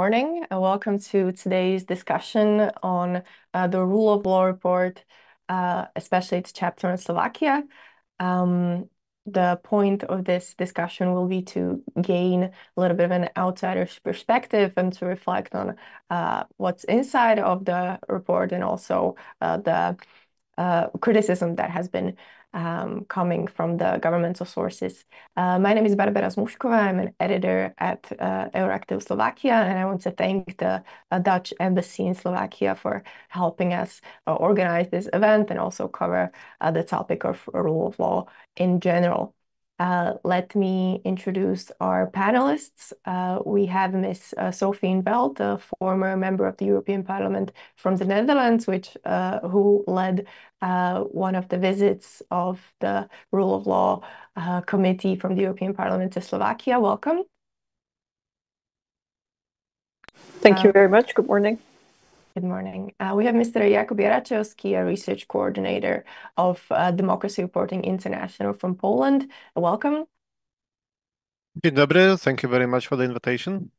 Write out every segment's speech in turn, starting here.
Morning and welcome to today's discussion on the rule of law report, especially its chapter on Slovakia. The point of this discussion will be to gain a little bit of an outsider's perspective and to reflect on what's inside of the report and also the criticism that has been coming from the governmental sources. My name is Barbara Zmušková. I'm an editor at EURACTIV Slovakia, and I want to thank the Dutch embassy in Slovakia for helping us organize this event and also cover the topic of rule of law in general. Let me introduce our panelists. We have Ms. Sophie in Veld, a former member of the European Parliament from the Netherlands, who led one of the visits of the Rule of Law Committee from the European Parliament to Slovakia. Welcome. Thank you very much. Good morning. Good morning. We have Mr. Jakub Jaraczewski, a research coordinator of Democracy Reporting International from Poland. Welcome. Dzień dobry. Thank you very much for the invitation.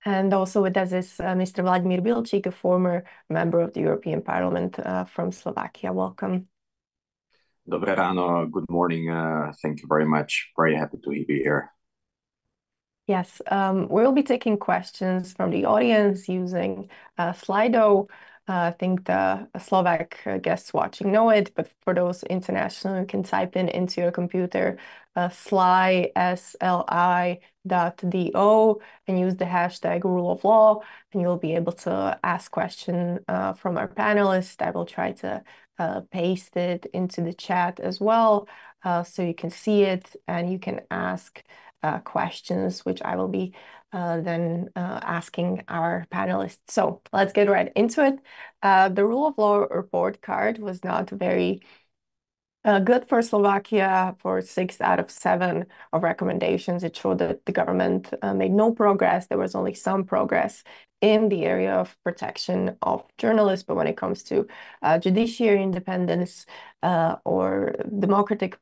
And also with us is Mr. Vladimír Bilčík, a former member of the European Parliament from Slovakia. Welcome. Dobré ráno. Good morning. Thank you very much. Very happy to be here. Yes, we'll be taking questions from the audience using Slido. I think the Slovak guests watching know it, but for those international, you can type into your computer sli, sli.do, and use the hashtag rule of law, and you'll be able to ask questions from our panelists. I will try to paste it into the chat as well, so you can see it and you can ask questions, which I will be then asking our panelists. So let's get right into it. The rule of law report card was not very good for Slovakia. For 6 out of 7 of recommendations, it showed that the government made no progress. There was only some progress in the area of protection of journalists, but when it comes to judiciary independence or democratic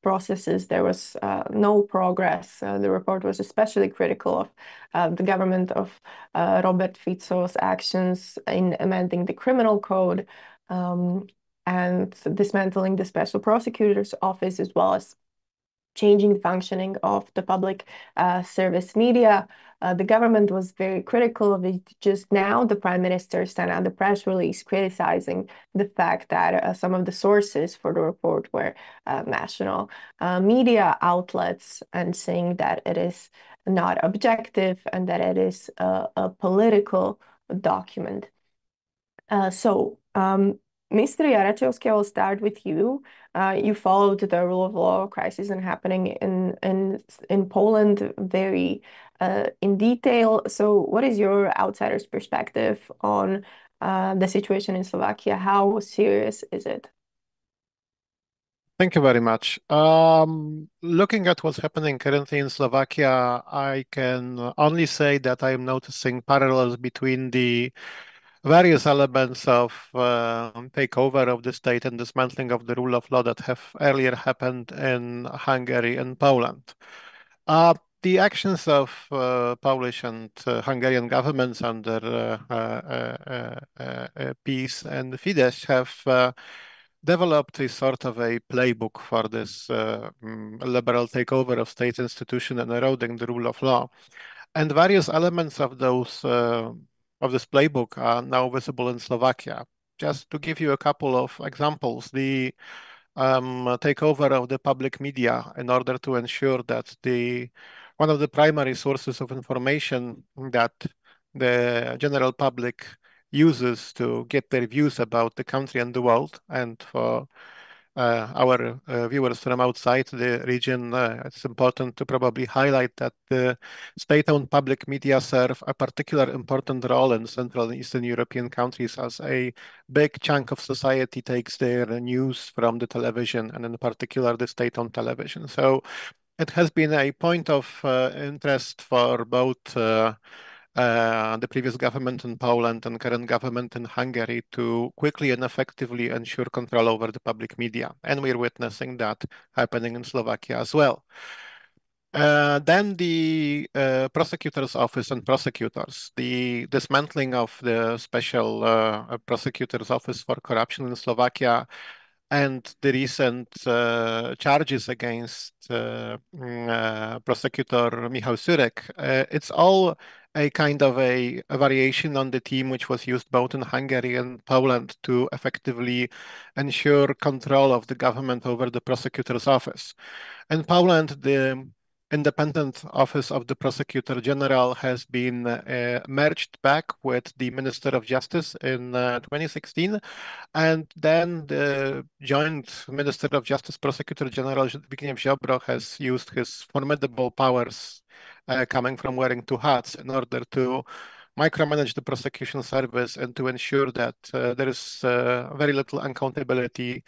processes, there was no progress. The report was especially critical of the government of Robert Fico's actions in amending the criminal code and dismantling the special prosecutor's office, as well as changing the functioning of the public service media. The government was very critical of it. Just now, the Prime Minister sent out a press release criticizing the fact that some of the sources for the report were national media outlets, and saying that it is not objective and that it is a political document. Mr. Jaraczewski, I will start with you. You followed the rule of law crisis and happening in Poland very in detail. So what is your outsider's perspective on the situation in Slovakia? How serious is it? Thank you very much. Looking at what's happening currently in Slovakia, I can only say that I am noticing parallels between the various elements of takeover of the state and dismantling of the rule of law that have earlier happened in Hungary and Poland. The actions of Polish and Hungarian governments under PiS and Fidesz have developed a sort of a playbook for this liberal takeover of state institution and eroding the rule of law. And various elements of those of this playbook are now visible in Slovakia. Just to give you a couple of examples, the takeover of the public media in order to ensure that one of the primary sources of information that the general public uses to get their views about the country and the world, and for our viewers from outside the region, it's important to probably highlight that the state-owned public media serve a particular important role in Central and Eastern European countries, as a big chunk of society takes their news from the television, and in particular the state-owned television. So it has been a point of interest for both the previous government in Poland and current government in Hungary to quickly and effectively ensure control over the public media. And we're witnessing that happening in Slovakia as well. Then the prosecutor's office and prosecutors, the dismantling of the special prosecutor's office for corruption in Slovakia, and the recent charges against prosecutor Michał Surek, it's all a kind of a variation on the theme which was used both in Hungary and Poland to effectively ensure control of the government over the prosecutor's office. In Poland, the independent office of the prosecutor general has been merged back with the Minister of Justice in 2016. And then the joint Minister of Justice Prosecutor General Zbigniew Ziobro has used his formidable powers coming from wearing two hats in order to micromanage the prosecution service and to ensure that there is very little accountability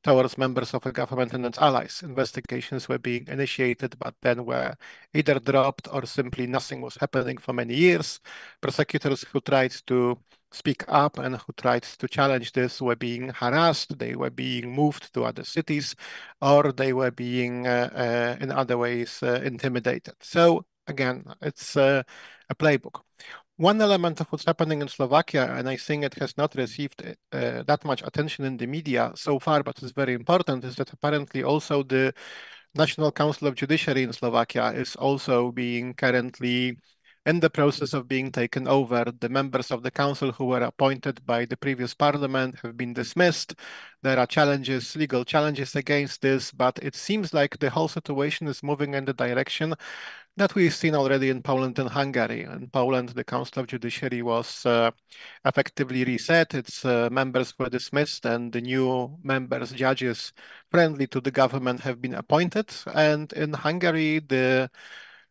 towards members of the government and its allies. Investigations were being initiated, but then were either dropped or simply nothing was happening for many years. Prosecutors who tried to speak up and who tried to challenge this were being harassed, they were being moved to other cities, or they were being, in other ways, intimidated. So again, it's a playbook. One element of what's happening in Slovakia, and I think it has not received that much attention in the media so far, but it's very important, is that apparently also the National Council of Judiciary in Slovakia is also being currently in the process of being taken over. The members of the council who were appointed by the previous parliament have been dismissed. There are challenges, legal challenges against this, but it seems like the whole situation is moving in the direction that we've seen already in Poland and Hungary. In Poland, the Council of Judiciary was effectively reset. Its members were dismissed, and the new members, judges friendly to the government, have been appointed. And in Hungary, the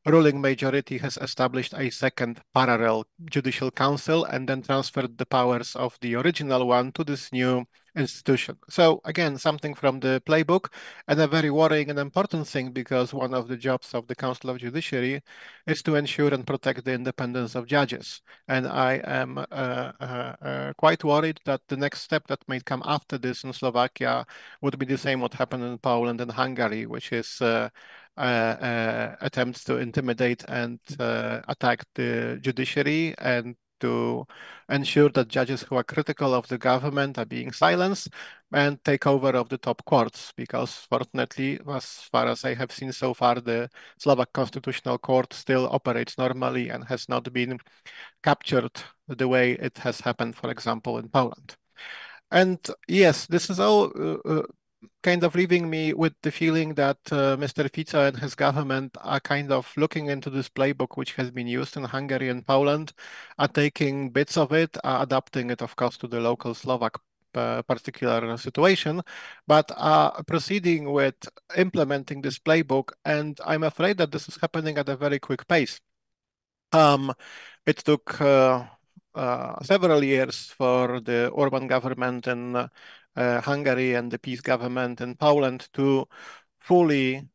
ruling majority has established a second parallel judicial council and then transferred the powers of the original one to this new institution. So again, something from the playbook, and a very worrying and important thing, because one of the jobs of the Council of Judiciary is to ensure and protect the independence of judges. And I am quite worried that the next step that may come after this in Slovakia would be the same what happened in Poland and Hungary, which is attempts to intimidate and attack the judiciary, and to ensure that judges who are critical of the government are being silenced, and take over of the top courts. Because fortunately, as far as I have seen so far, the Slovak Constitutional Court still operates normally and has not been captured the way it has happened, for example, in Poland. And yes, this is all kind of leaving me with the feeling that Mr. Fico and his government are kind of looking into this playbook, which has been used in Hungary and Poland, are taking bits of it, are adapting it, of course, to the local Slovak particular situation, but are proceeding with implementing this playbook. And I'm afraid that this is happening at a very quick pace. It took several years for the Orban government in Hungary and the PiS government in Poland to fully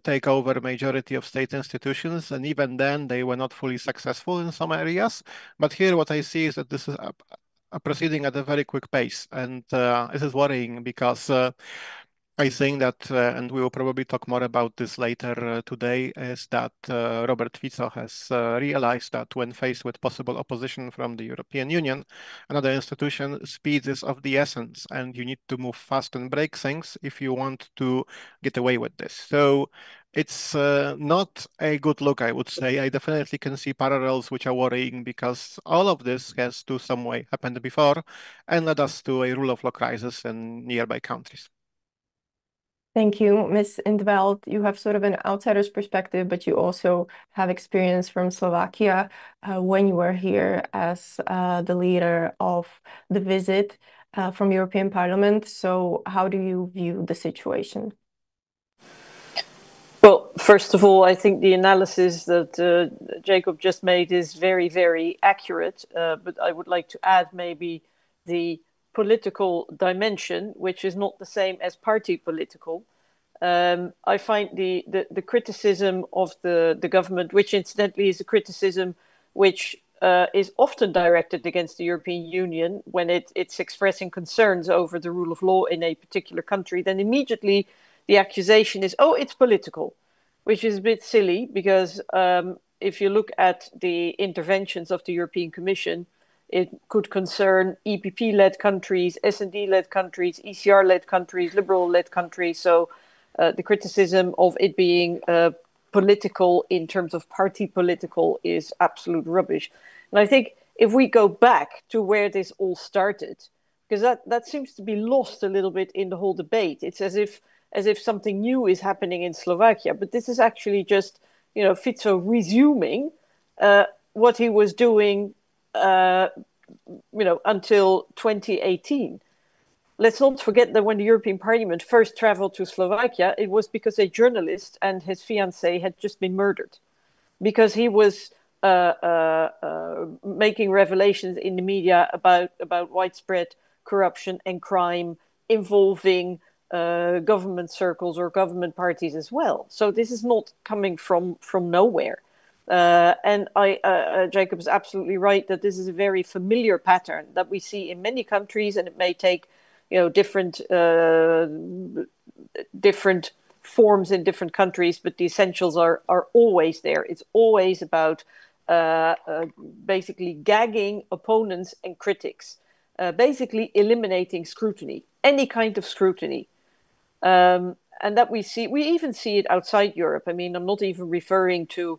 take over majority of state institutions, and even then they were not fully successful in some areas. But here what I see is that this is proceeding at a very quick pace, and this is worrying, because I think that, and we will probably talk more about this later today, is that Robert Fico has realized that when faced with possible opposition from the European Union, another institution, speed is of the essence, and you need to move fast and break things if you want to get away with this. So it's not a good look, I would say. I definitely can see parallels which are worrying, because all of this has to some way happened before and led us to a rule of law crisis in nearby countries. Thank you, Ms. Indveld. You have sort of an outsider's perspective, but you also have experience from Slovakia when you were here as the leader of the visit from European Parliament. So how do you view the situation? Well, first of all, I think the analysis that Jacob just made is very, very accurate. But I would like to add maybe the political dimension, which is not the same as party political. I find the criticism of the government, which incidentally is a criticism which is often directed against the European Union when it's expressing concerns over the rule of law in a particular country, then immediately the accusation is, oh, it's political, which is a bit silly because if you look at the interventions of the European Commission, it could concern EPP-led countries, S&D-led countries, ECR-led countries, Liberal-led countries. So the criticism of it being political in terms of party political is absolute rubbish. And I think if we go back to where this all started, because that seems to be lost a little bit in the whole debate. It's as if something new is happening in Slovakia, but this is actually just, Fico resuming what he was doing, until 2018. Let's not forget that when the European Parliament first traveled to Slovakia, it was because a journalist and his fiancée had just been murdered, because he was making revelations in the media about widespread corruption and crime involving government circles or government parties as well. So this is not coming from nowhere. And Jacob is absolutely right that this is a very familiar pattern that we see in many countries, and it may take different forms in different countries, but the essentials are always there. It's always about basically gagging opponents and critics, basically eliminating scrutiny, any kind of scrutiny. And that we even see it outside Europe. I mean, I'm not even referring to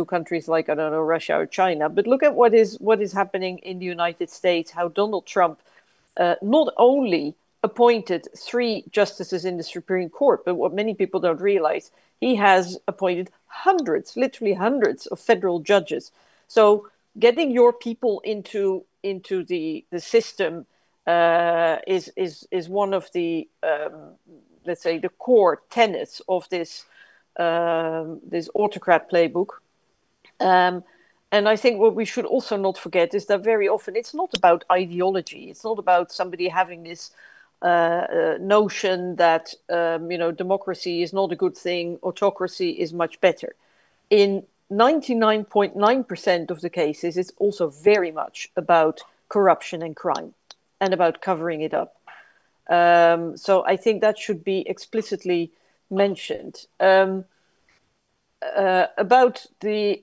countries like, I don't know, Russia or China, but look at what is happening in the United States, how Donald Trump not only appointed 3 justices in the Supreme Court, but what many people don't realize, he has appointed literally hundreds of federal judges. So getting your people into the system is one of the let's say the core tenets of this autocrat playbook. And I think what we should also not forget is that very often it's not about ideology. It's not about somebody having this notion that democracy is not a good thing, autocracy is much better. In 99.9% of the cases, it's also very much about corruption and crime and about covering it up. So I think that should be explicitly mentioned. About the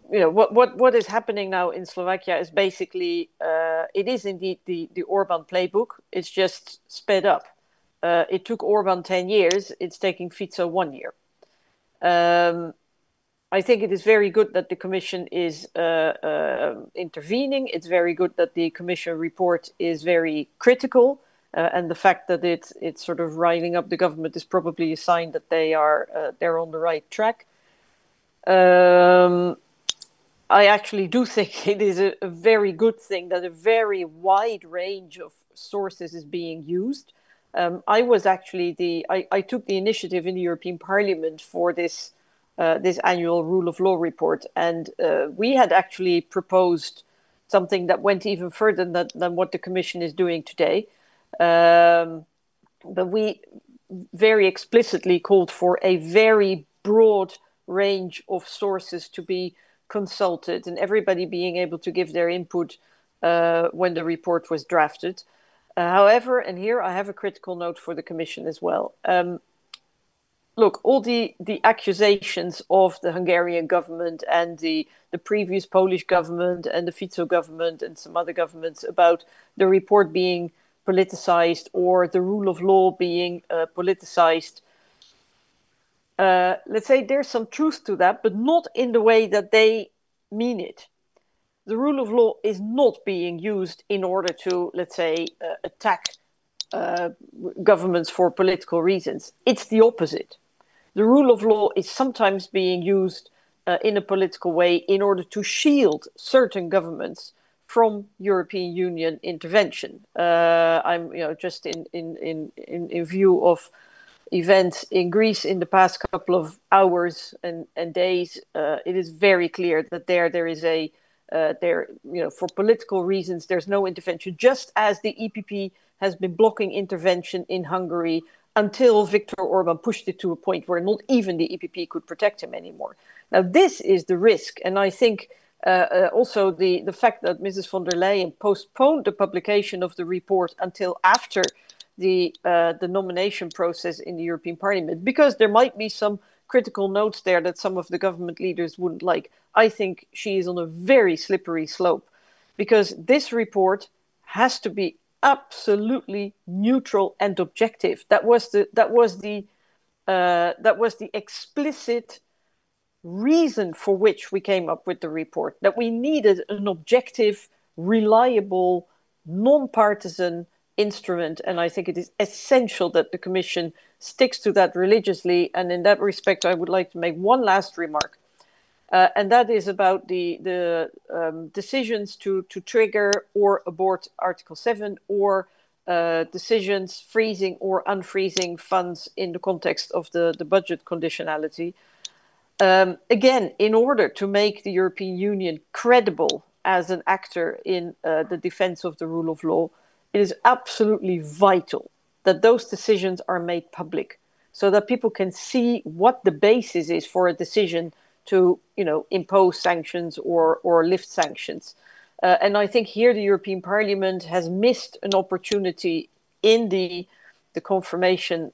what is happening now in Slovakia is basically it is indeed the Orban playbook. It's just sped up. It took Orban 10 years. It's taking Fico 1 year. I think it is very good that the Commission is intervening. It's very good that the Commission report is very critical. And the fact that it's sort of riling up the government is probably a sign that they're on the right track. I actually do think it is a very good thing that a very wide range of sources is being used. I took the initiative in the European Parliament for this annual rule of law report, and we had actually proposed something that went even further than what the Commission is doing today. But we very explicitly called for a very broad range of sources to be consulted and everybody being able to give their input when the report was drafted. However, and here I have a critical note for the Commission as well. Look, all the accusations of the Hungarian government and the previous Polish government and the Fico government and some other governments about the report being politicized or the rule of law being politicized. Let's say there's some truth to that, but not in the way that they mean it. The rule of law is not being used in order to, let's say, attack governments for political reasons. It's the opposite. The rule of law is sometimes being used in a political way in order to shield certain governments from European Union intervention. I'm, just in view of events in Greece in the past couple of hours and days, it is very clear that there is for political reasons, there's no intervention, just as the EPP has been blocking intervention in Hungary until Viktor Orban pushed it to a point where not even the EPP could protect him anymore. Now, this is the risk. And I think also the fact that Mrs. von der Leyen postponed the publication of the report until after the nomination process in the European Parliament, because there might be some critical notes there that some of the government leaders wouldn't like. I think she is on a very slippery slope, because this report has to be absolutely neutral and objective. That was the explicit reason for which we came up with the report, that we needed an objective, reliable, non-partisan instrument. And I think it is essential that the Commission sticks to that religiously. And in that respect, I would like to make one last remark. And that is about the decisions to trigger or abort Article 7, or decisions freezing or unfreezing funds in the context of the budget conditionality. Again, in order to make the European Union credible as an actor in the defense of the rule of law, it is absolutely vital that those decisions are made public, so that people can see what the basis is for a decision to, impose sanctions or lift sanctions. And I think here the European Parliament has missed an opportunity in the confirmation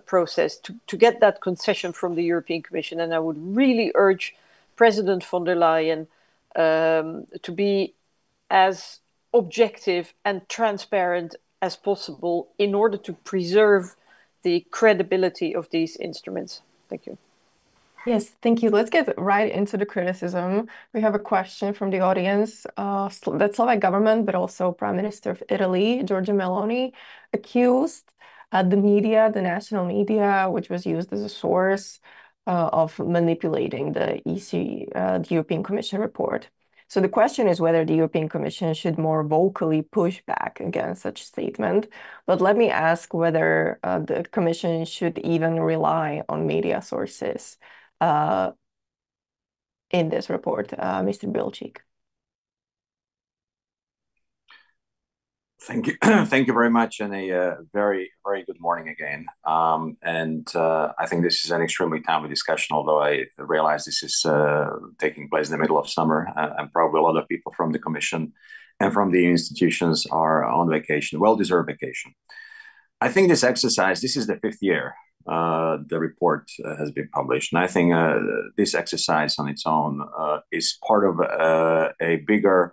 process to get that concession from the European Commission. And I would really urge President von der Leyen to be as objective and transparent as possible in order to preserve the credibility of these instruments. Thank you. Yes, thank you. Let's get right into the criticism. We have a question from the audience. The Slovak government, but also Prime Minister of Italy, Giorgia Meloni, accused the media, the national media, which was used as a source of manipulating the the European Commission report. So the question is whether the European Commission should more vocally push back against such statement. But let me ask whether the Commission should even rely on media sources in this report. Mr. Bilčík. Thank you. Thank you very much, and a very, very good morning again. I think this is an extremely timely discussion, although I realize this is taking place in the middle of summer, and probably a lot of people from the Commission and from the institutions are on vacation, well-deserved vacation. I think this exercise, this is the 5th year the report has been published, and I think this exercise on its own is part of a bigger,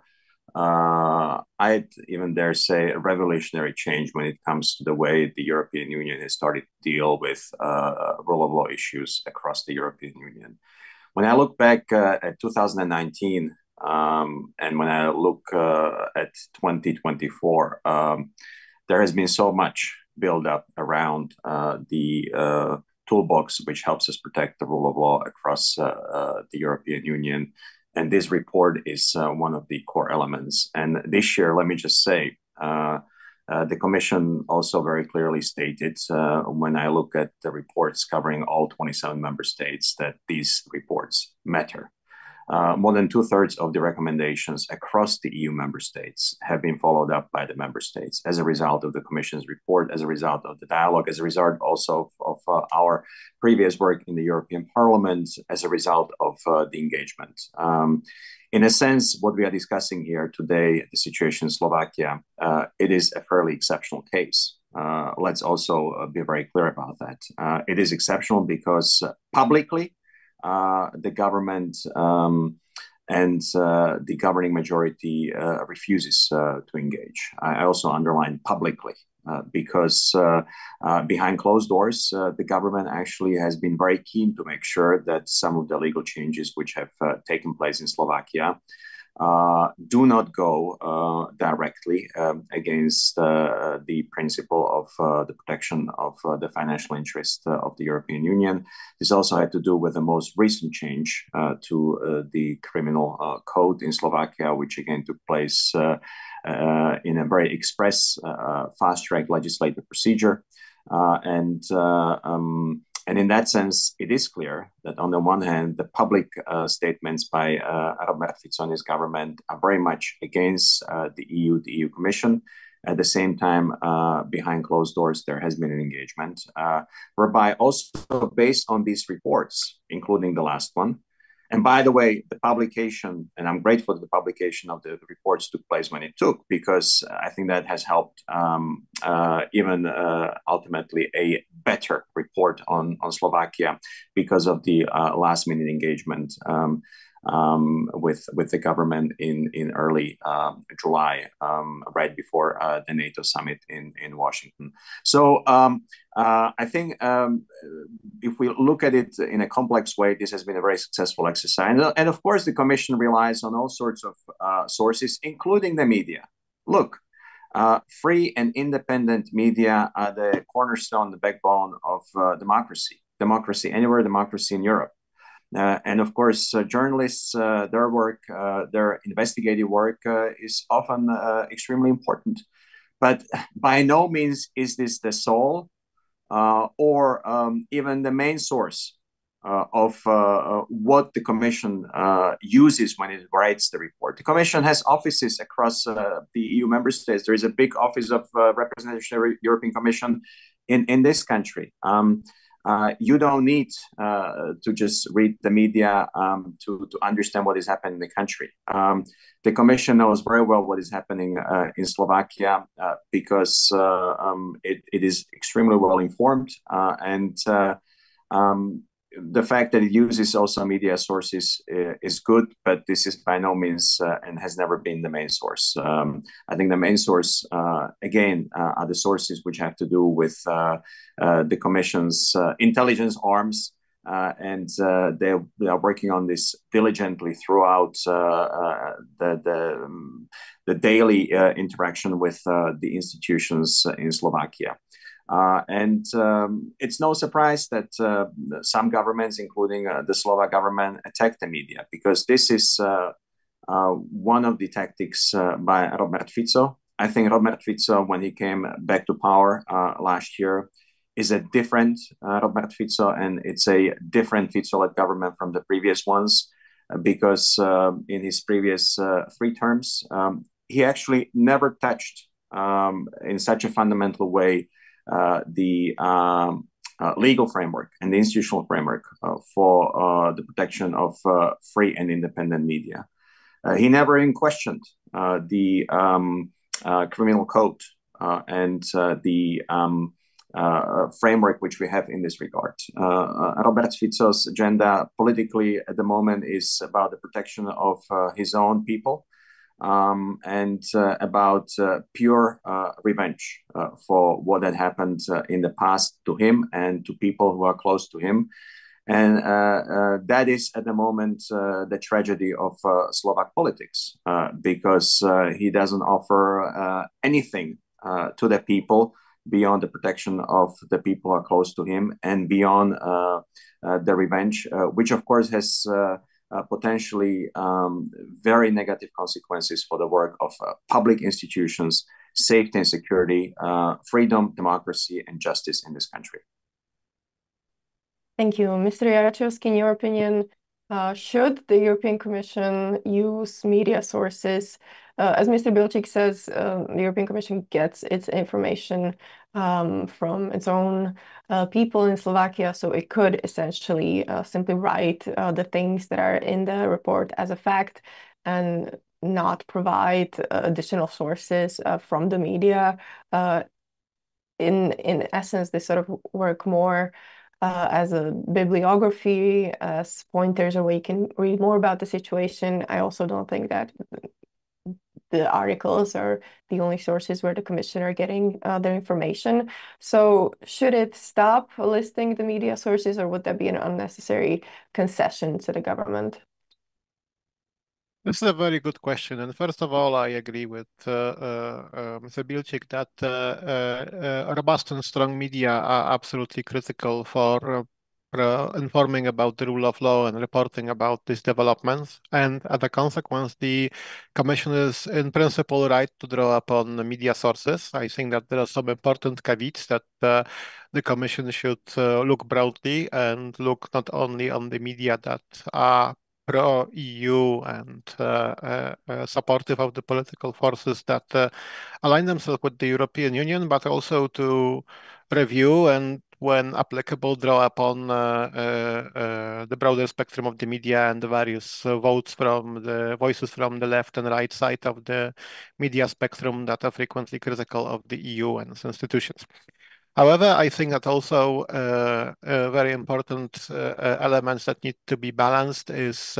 I'd even dare say, a revolutionary change when it comes to the way the European Union has started to deal with rule of law issues across the European Union. When I look back at 2019 and when I look at 2024, there has been so much build up around the toolbox which helps us protect the rule of law across the European Union. And this report is one of the core elements. And this year, let me just say, the Commission also very clearly stated, when I look at the reports covering all 27 member states, that these reports matter. More than 2/3 of the recommendations across the EU member states have been followed up by the member states as a result of the Commission's report, as a result of the dialogue, as a result also of our previous work in the European Parliament, as a result of the engagement. In a sense, what we are discussing here today, the situation in Slovakia, it is a fairly exceptional case. Let's also be very clear about that. It is exceptional because publicly, the government and the governing majority refuses to engage. I also underline publicly, because behind closed doors, the government actually has been very keen to make sure that some of the legal changes which have taken place in Slovakia do not go directly against the principle of the protection of the financial interest of the European Union. This also had to do with the most recent change to the criminal code in Slovakia, which again took place in a very express, fast-track legislative procedure. And in that sense, it is clear that on the one hand, the public statements by Robert Fico and his government are very much against the EU Commission. At the same time, behind closed doors, there has been an engagement, whereby also based on these reports, including the last one, and by the way, the publication, and I'm grateful that the publication of the reports took place when it took, because I think that has helped even ultimately a better report on Slovakia because of the last-minute engagement with the government in early July, right before the NATO summit in Washington. So I think if we look at it in a complex way, this has been a very successful exercise. And of course, the Commission relies on all sorts of sources, including the media. Look, free and independent media are the cornerstone, the backbone of democracy anywhere, democracy in Europe. And of course, journalists, their work, their investigative work is often extremely important. But by no means is this the sole or even the main source of what the Commission uses when it writes the report. The Commission has offices across the EU member states. There is a big office of representation of the European Commission in this country. You don't need to just read the media to understand what is happening in the country. The Commission knows very well what is happening in Slovakia because it is extremely well informed, and the fact that it uses also media sources is good, but this is by no means and has never been the main source. I think the main source, again, are the sources which have to do with the Commission's intelligence arms, and they are working on this diligently throughout the daily interaction with the institutions in Slovakia. And it's no surprise that some governments, including the Slovak government, attack the media, because this is one of the tactics by Robert Fico. I think Robert Fico, when he came back to power last year, is a different Robert Fico, and it's a different Fico-led government from the previous ones, because in his previous 3 terms, he actually never touched in such a fundamental way the legal framework and the institutional framework for the protection of free and independent media. He never even questioned the criminal code and the framework which we have in this regard. Robert Fico's agenda politically at the moment is about the protection of his own people, and about pure revenge for what had happened in the past to him and to people who are close to him. And that is at the moment the tragedy of Slovak politics, because he doesn't offer anything to the people beyond the protection of the people who are close to him, and beyond the revenge, which of course has potentially very negative consequences for the work of public institutions, safety and security, freedom, democracy, and justice in this country. Thank you. Mr. Jaraczewski, in your opinion, should the European Commission use media sources? As Mr. Bilčík says, the European Commission gets its information from its own people in Slovakia, so it could essentially simply write the things that are in the report as a fact and not provide additional sources from the media. In essence, they sort of work more as a bibliography, as pointers, or where you can read more about the situation. I also don't think that the articles are the only sources where the Commission are getting their information. So should it stop listing the media sources, or would that be an unnecessary concession to the government? This is a very good question. And first of all, I agree with Mr. Bilčík that robust and strong media are absolutely critical for informing about the rule of law and reporting about these developments. And as a consequence, the Commission is in principle right to draw upon the media sources. I think that there are some important caveats that the Commission should look broadly and look not only on the media that are pro-EU and supportive of the political forces that align themselves with the European Union, but also to review and, when applicable, draw upon the broader spectrum of the media and the various voices from the left and right side of the media spectrum that are frequently critical of the EU and its institutions. However, I think that also very important elements that need to be balanced is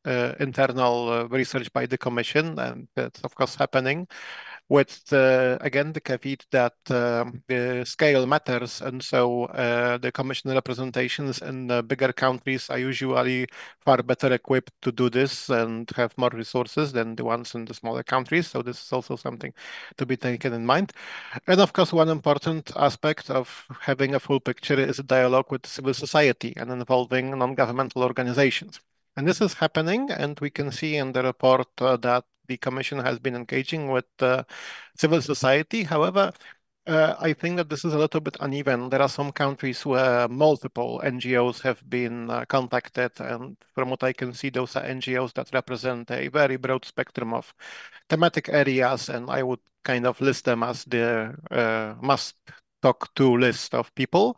internal research by the Commission, and that's of course happening, with again the caveat that the scale matters, and so the Commission representations in the bigger countries are usually far better equipped to do this and have more resources than the ones in the smaller countries. So this is also something to be taken in mind. And of course, one important aspect of having a full picture is a dialogue with civil society and involving non-governmental organizations. And this is happening, and we can see in the report that the Commission has been engaging with civil society. However, I think that this is a little bit uneven. There are some countries where multiple NGOs have been contacted, and from what I can see, those are NGOs that represent a very broad spectrum of thematic areas, and I would kind of list them as the must talk to list of people.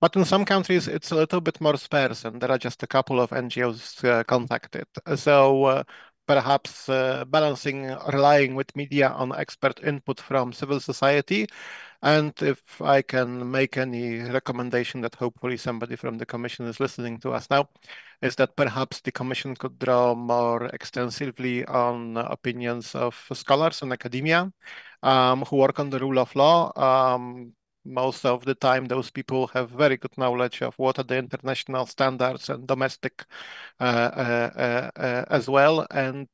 But in some countries, it's a little bit more sparse, and there are just a couple of NGOs contacted. So perhaps balancing, relying with media on expert input from civil society. And if I can make any recommendation that hopefully somebody from the Commission is listening to us now, is that perhaps the Commission could draw more extensively on opinions of scholars in academia who work on the rule of law. Most of the time, those people have very good knowledge of what are the international standards and domestic as well, and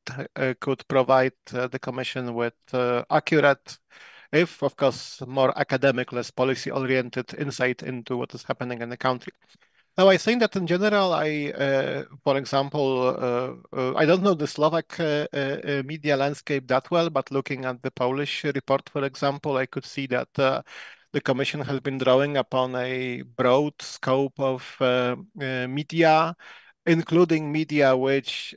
could provide the Commission with accurate, if of course more academic, less policy-oriented insight into what is happening in the country. Now, I think that in general, for example, I don't know the Slovak media landscape that well, but looking at the Polish report, for example, I could see that the Commission has been drawing upon a broad scope of media, including media which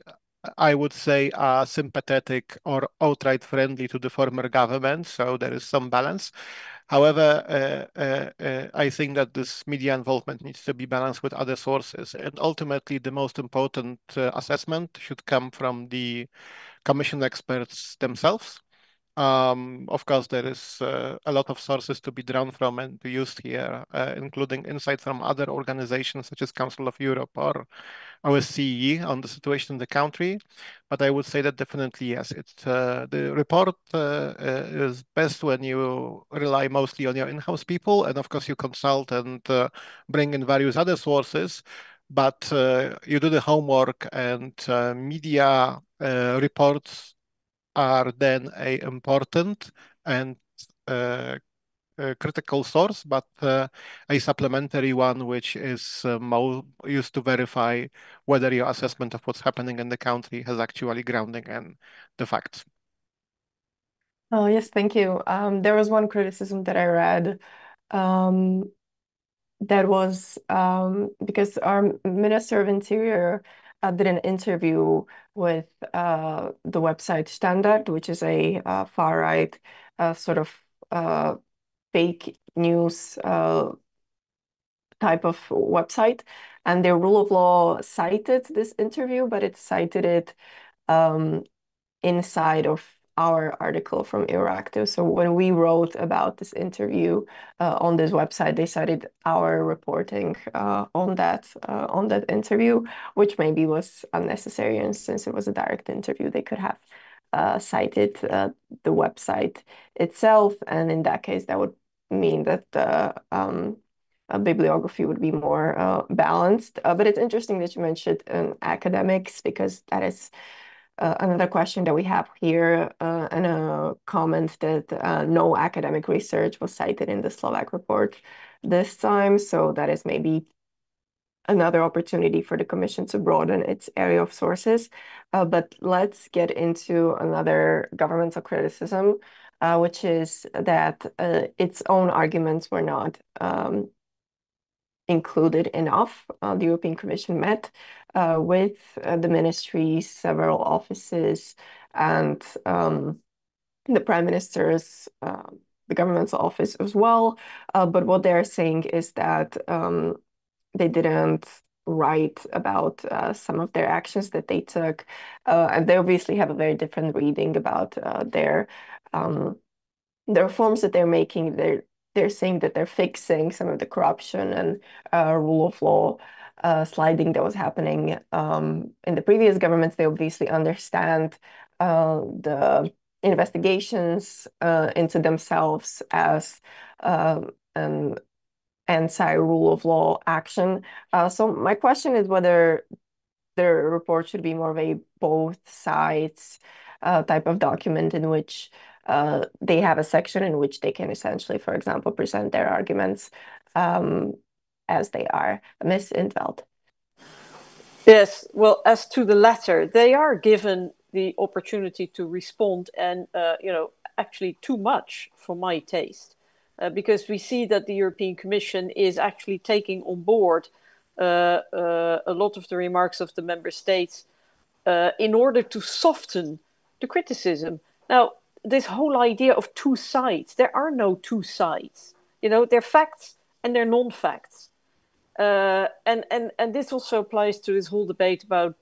I would say are sympathetic or outright friendly to the former government. So there is some balance. However, I think that this media involvement needs to be balanced with other sources. And ultimately, the most important assessment should come from the Commission experts themselves. Of course, there is a lot of sources to be drawn from and be used here, including insights from other organizations such as Council of Europe or OSCE on the situation in the country. But I would say that definitely, yes, the report is best when you rely mostly on your in-house people. And of course, you consult and bring in various other sources. But you do the homework, and media reports are then a important and critical source, but a supplementary one, which is used to verify whether your assessment of what's happening in the country has actually grounding in the facts. Oh, yes, thank you. There was one criticism that I read that was because our Minister of Interior did an interview with the website Standard, which is a far-right sort of fake news type of website. And their rule of law cited this interview, but it cited it inside of our article from EURACTIV. So when we wrote about this interview on this website, they cited our reporting on that interview, which maybe was unnecessary. And since it was a direct interview, they could have cited the website itself. And in that case, that would mean that the bibliography would be more balanced. But it's interesting that you mentioned academics, because that is another question that we have here, and a comment that no academic research was cited in the Slovak report this time. So that is maybe another opportunity for the Commission to broaden its area of sources. But let's get into another governmental criticism, which is that its own arguments were not included enough. The European Commission met with the ministries, several offices, and the Prime Minister's, the government's office as well. But what they're saying is that they didn't write about some of their actions that they took. And they obviously have a very different reading about their reforms that they're making. They they're saying that they're fixing some of the corruption and rule of law sliding that was happening in the previous governments. They obviously understand the investigations into themselves as an anti-rule of law action. So my question is whether the report should be more of a both sides type of document in which they have a section in which they can essentially, for example, present their arguments as they are. Ms. Intveld. Yes, well, as to the latter, they are given the opportunity to respond, and actually too much for my taste, because we see that the European Commission is actually taking on board a lot of the remarks of the member states in order to soften the criticism. Now, this whole idea of two sides, there are no two sides. They're facts and they're non-facts. And this also applies to this whole debate about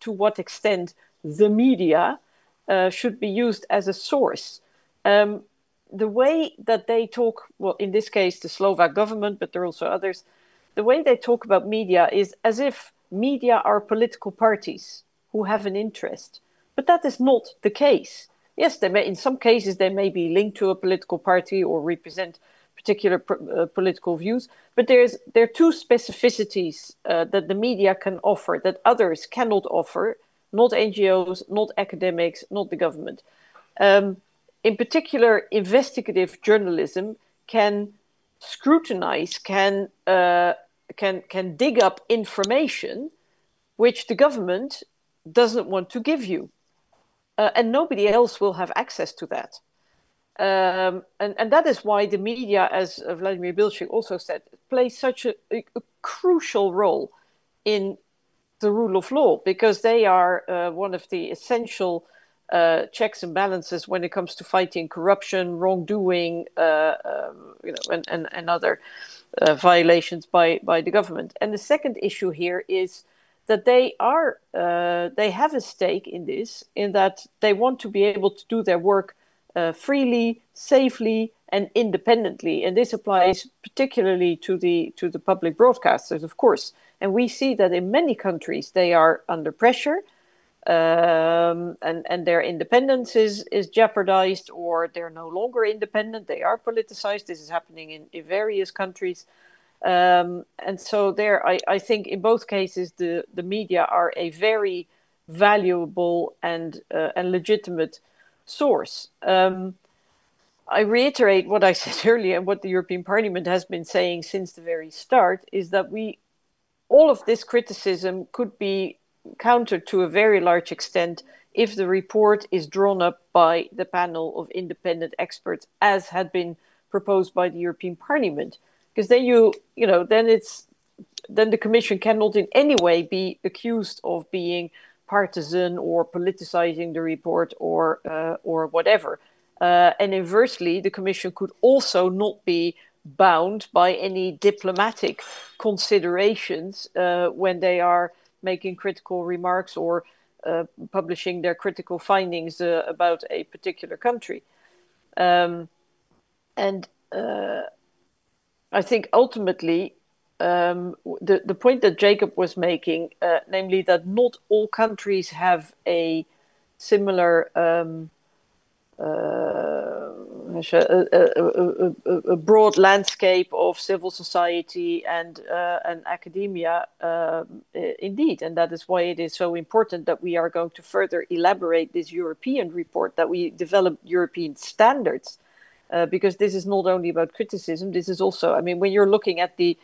to what extent the media should be used as a source. The way that they talk, well, in this case, the Slovak government, but there are also others, the way they talk about media is as if media are political parties who have an interest. But that is not the case. Yes, in some cases, they may be linked to a political party or represent particular political views, but there are two specificities that the media can offer that others cannot offer, not NGOs, not academics, not the government. In particular, investigative journalism can scrutinize, can dig up information which the government doesn't want to give you. And nobody else will have access to that. And that is why the media, as Vladimír Bilčík also said, plays such a crucial role in the rule of law, because they are one of the essential checks and balances when it comes to fighting corruption, wrongdoing, and other violations by the government. And the second issue here is that they have a stake in this, in that they want to be able to do their work freely, safely, and independently. And this applies particularly to the public broadcasters, of course. And we see that in many countries they are under pressure, and their independence is jeopardized, or they're no longer independent. They are politicized. This is happening in various countries. And so I think in both cases the media are a very valuable and legitimate source. I reiterate what I said earlier, and what the European Parliament has been saying since the very start, is that all of this criticism could be countered to a very large extent if the report is drawn up by the panel of independent experts, as had been proposed by the European Parliament. Because then then the Commission cannot in any way be accused of being partisan or politicizing the report or whatever. And inversely, the Commission could also not be bound by any diplomatic considerations when they are making critical remarks or publishing their critical findings about a particular country. And I think ultimately the point that Jacob was making, namely that not all countries have a similar a broad landscape of civil society and academia, indeed, and that is why it is so important that we are going to further elaborate this European report, that we develop European standards, because this is not only about criticism. This is also, I mean, when you're looking at the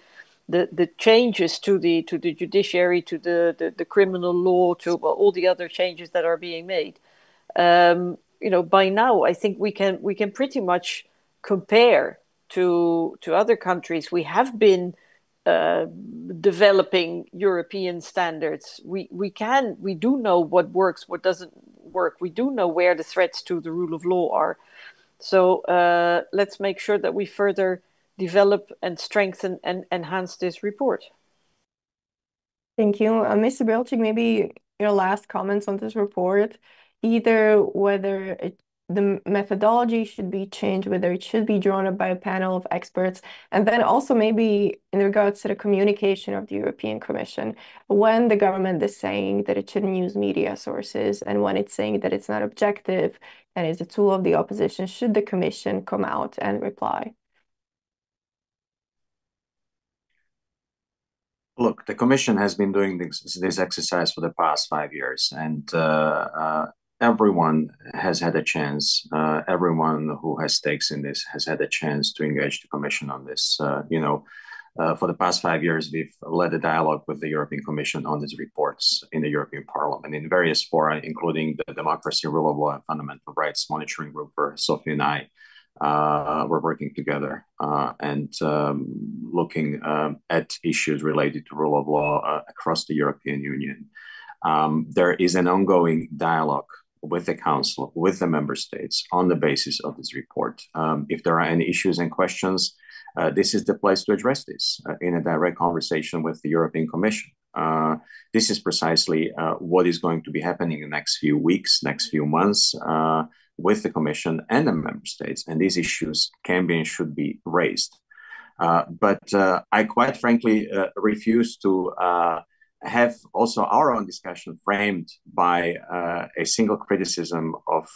changes to the judiciary, to the criminal law, to all the other changes that are being made. By now, I think we can pretty much compare to other countries. We have been developing European standards. We do know what works, what doesn't work. We do know where the threats to the rule of law are. So let's make sure that we further develop and strengthen and enhance this report. Thank you. Mr. Bilčík, maybe your last comments on this report, either whether the methodology should be changed, whether it should be drawn up by a panel of experts. And then also maybe in regards to the communication of the European Commission, when the government is saying that it shouldn't use media sources and when it's saying that it's not objective and is a tool of the opposition, should the Commission come out and reply? Look, the Commission has been doing this exercise for the past 5 years, and everyone has had a chance. Everyone who has stakes in this has had a chance to engage the Commission on this. For the past 5 years, we've led a dialogue with the European Commission on these reports in the European Parliament in various fora, including the Democracy, Rule of Law, and Fundamental Rights Monitoring Group, where Sophie and I we're working together and looking at issues related to rule of law across the European Union. There is an ongoing dialogue with the Council, with the Member States on the basis of this report. If there are any issues and questions, this is the place to address this in a direct conversation with the European Commission. This is precisely what is going to be happening in the next few weeks, next few months, with the Commission and the Member States, and these issues can be and should be raised. But I quite frankly refuse to have also our own discussion framed by a single criticism of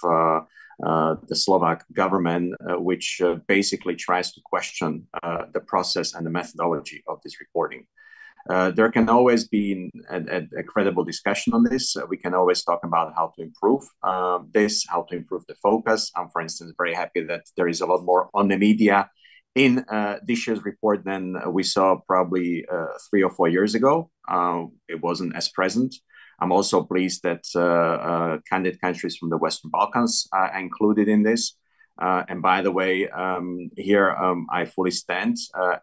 the Slovak government, which basically tries to question the process and the methodology of this reporting. There can always be a credible discussion on this. We can always talk about how to improve this, how to improve the focus. I'm, for instance, very happy that there is a lot more on the media in this year's report than we saw probably 3 or 4 years ago. It wasn't as present. I'm also pleased that candidate countries from the Western Balkans are included in this. And by the way, here I fully stand,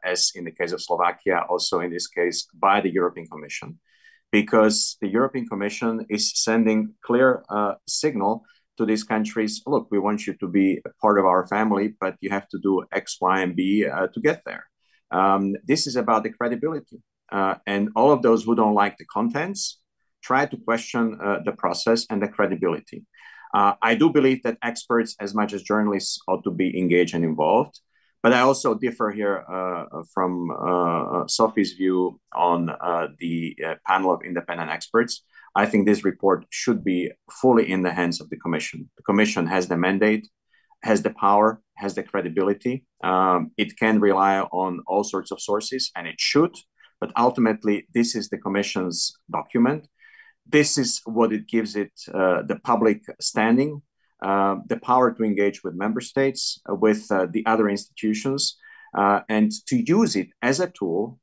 as in the case of Slovakia, also in this case by the European Commission, because the European Commission is sending clear signal to these countries. Look, we want you to be a part of our family, but you have to do X, Y, and B to get there. This is about the credibility. And all of those who don't like the contents try to question the process and the credibility. I do believe that experts, as much as journalists, ought to be engaged and involved. But I also differ here from Sophie's view on the panel of independent experts. I think this report should be fully in the hands of the Commission. The Commission has the mandate, has the power, has the credibility. It can rely on all sorts of sources, and it should. But ultimately, this is the Commission's document. This is what it gives it, the public standing, the power to engage with member states, with the other institutions, and to use it as a tool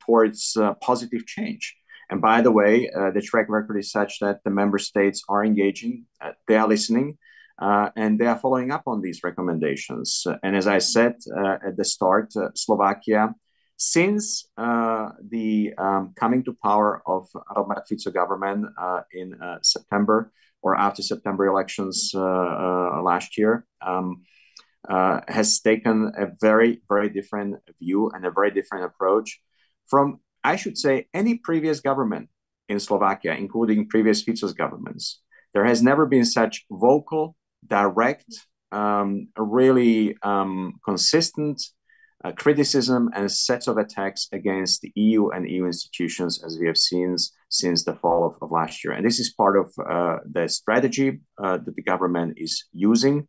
towards positive change. And by the way, the track record is such that the member states are engaging, they are listening, and they are following up on these recommendations. And as I said at the start, Slovakia, since the coming to power of Robert Fico government in September or after September elections last year, has taken a very, very different view and a very different approach from, I should say, any previous government in Slovakia, including previous Fico's governments. There has never been such vocal, direct, really consistent criticism and sets of attacks against the EU and EU institutions, as we have seen since the fall of last year. And this is part of the strategy that the government is using.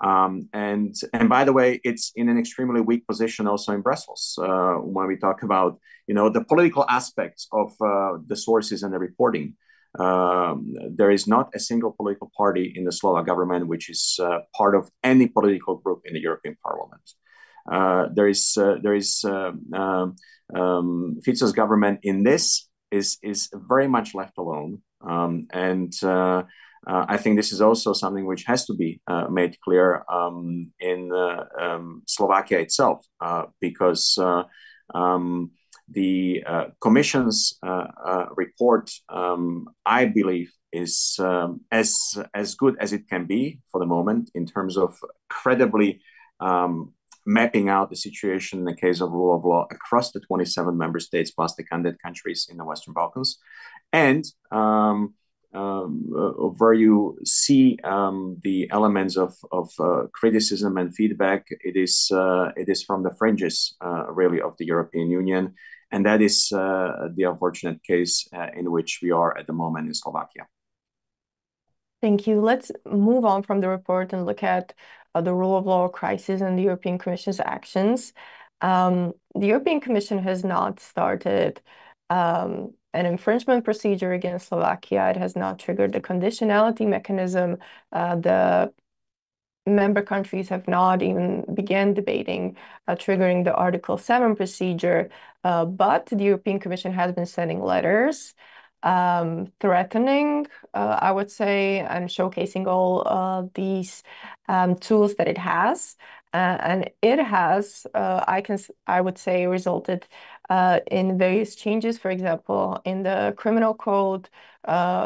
And by the way, it's in an extremely weak position also in Brussels when we talk about, the political aspects of the sources and the reporting. There is not a single political party in the Slovak government which is part of any political group in the European Parliament. There is Fico's government in this is very much left alone, and I think this is also something which has to be made clear in Slovakia itself, because the Commission's report, I believe, is as good as it can be for the moment in terms of credibly mapping out the situation in the case of rule of law across the 27 member states plus the candidate countries in the Western Balkans, and where you see the elements of criticism and feedback, it is from the fringes, really, of the European Union, and that is the unfortunate case in which we are at the moment in Slovakia. Thank you. Let's move on from the report and look at the rule of law crisis and the European Commission's actions. The European Commission has not started an infringement procedure against Slovakia. It has not triggered the conditionality mechanism. The member countries have not even began debating triggering the Article 7 procedure, but the European Commission has been sending letters threatening, I would say, and showcasing all these tools that it has. And it has, I would say, resulted in various changes. For example, in the criminal code,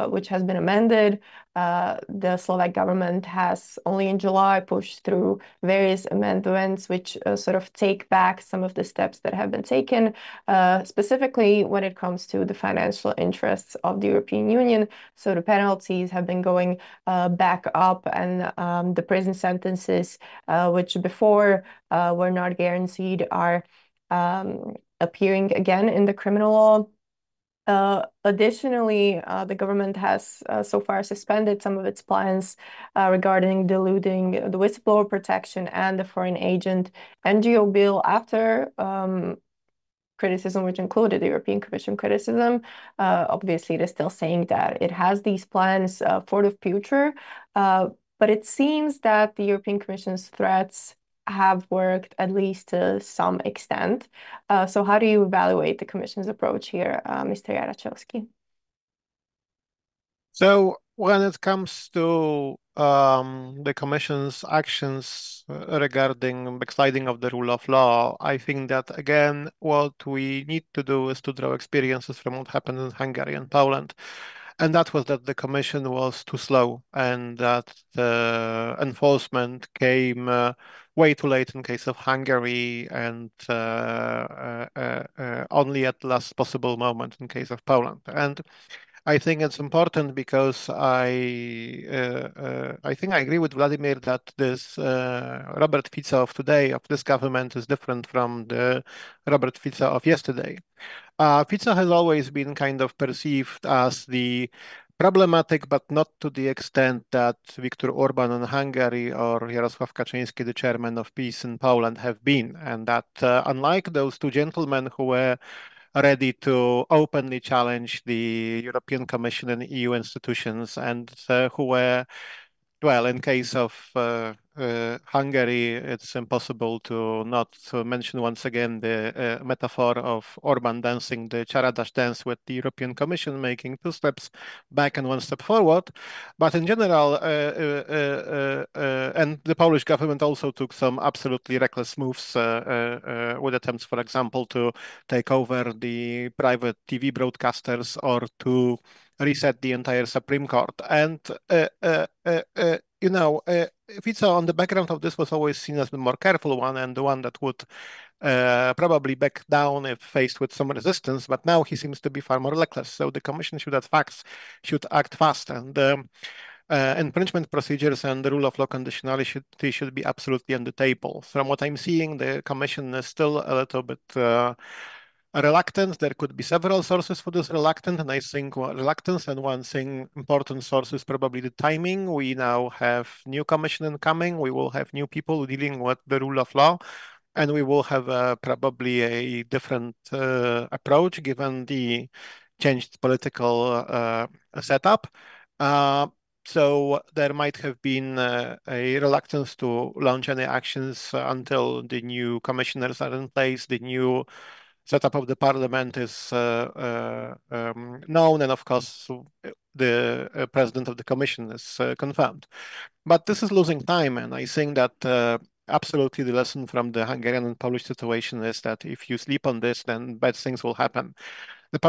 which has been amended, the Slovak government has only in July pushed through various amendments which sort of take back some of the steps that have been taken, specifically when it comes to the financial interests of the European Union. So the penalties have been going back up, and the prison sentences, which before were not guaranteed, are appearing again in the criminal law. Additionally, the government has so far suspended some of its plans regarding diluting the whistleblower protection and the foreign agent NGO bill after criticism, which included the European Commission criticism. Obviously, it is still saying that it has these plans for the future, but it seems that the European Commission's threats have worked at least to some extent. So how do you evaluate the Commission's approach here, Mr. Jaraczewski? So when it comes to the Commission's actions regarding backsliding of the rule of law, I think that, again, what we need to do is to draw experiences from what happened in Hungary and Poland. And that was that the Commission was too slow, and that the enforcement came way too late in case of Hungary, and only at the last possible moment in case of Poland. And I think it's important because I think I agree with Vladimir that this Robert Fico of today, of this government, is different from the Robert Fico of yesterday. Fico has always been kind of perceived as the problematic, but not to the extent that Viktor Orban in Hungary or Jarosław Kaczyński, the chairman of PiS in Poland, have been. And that unlike those two gentlemen who were ready to openly challenge the European Commission and EU institutions, and who were, well, in case of Hungary, it's impossible to not mention once again the metaphor of Orban dancing the Charadash dance with the European Commission, making 2 steps back and 1 step forward. But in general, and the Polish government also took some absolutely reckless moves with attempts, for example, to take over the private TV broadcasters or to reset the entire Supreme Court. And you know, Fico, on the background of this, was always seen as the more careful one and the one that would probably back down if faced with some resistance. But now he seems to be far more reckless. So the Commission should act fast, and infringement procedures and the rule of law conditionality should be absolutely on the table. From what I'm seeing, the Commission is still a little bit reluctant. There could be several sources for this reluctance, and I think reluctance, and one thing important source is probably the timing. We now have new commission incoming. We will have new people dealing with the rule of law, and we will have probably a different approach given the changed political setup. So there might have been a reluctance to launch any actions until the new commissioners are in place, the new setup of the parliament is known, and of course the president of the commission is confirmed. But this is losing time, and I think that absolutely the lesson from the Hungarian and Polish situation is that if you sleep on this, then bad things will happen. the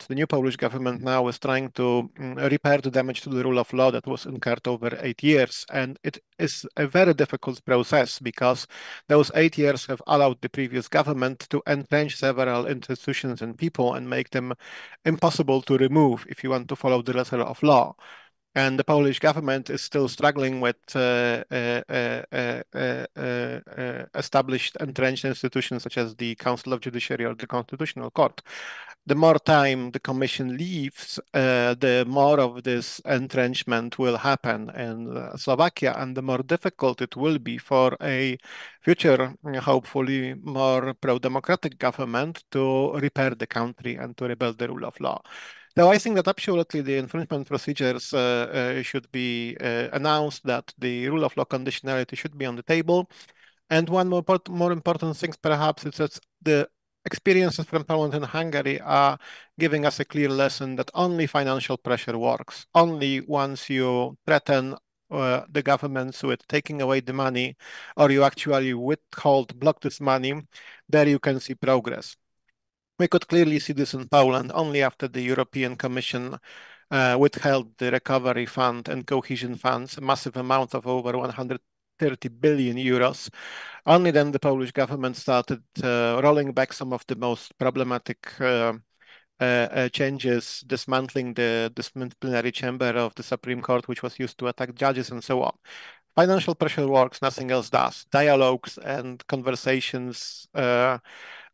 new Polish government now is trying to repair the damage to the rule of law that was incurred over 8 years. And it is a very difficult process because those 8 years have allowed the previous government to entrench several institutions and people and make them impossible to remove if you want to follow the letter of law. And the Polish government is still struggling with established entrenched institutions such as the Council of Judiciary or the Constitutional Court. The more time the Commission leaves, the more of this entrenchment will happen in Slovakia, and the more difficult it will be for a future, hopefully more pro-democratic government to repair the country and to rebuild the rule of law. So I think that absolutely the infringement procedures should be announced, that the rule of law conditionality should be on the table. And one more important thing perhaps is that the experiences from Poland and Hungary are giving us a clear lesson that only financial pressure works. Only once you threaten the governments with taking away the money, or you actually block this money, there you can see progress. We could clearly see this in Poland only after the European Commission withheld the recovery fund and cohesion funds, a massive amount of over 130 billion euros. Only then the Polish government started rolling back some of the most problematic changes, dismantling the disciplinary chamber of the Supreme Court, which was used to attack judges and so on. Financial pressure works, nothing else does. Dialogues and conversations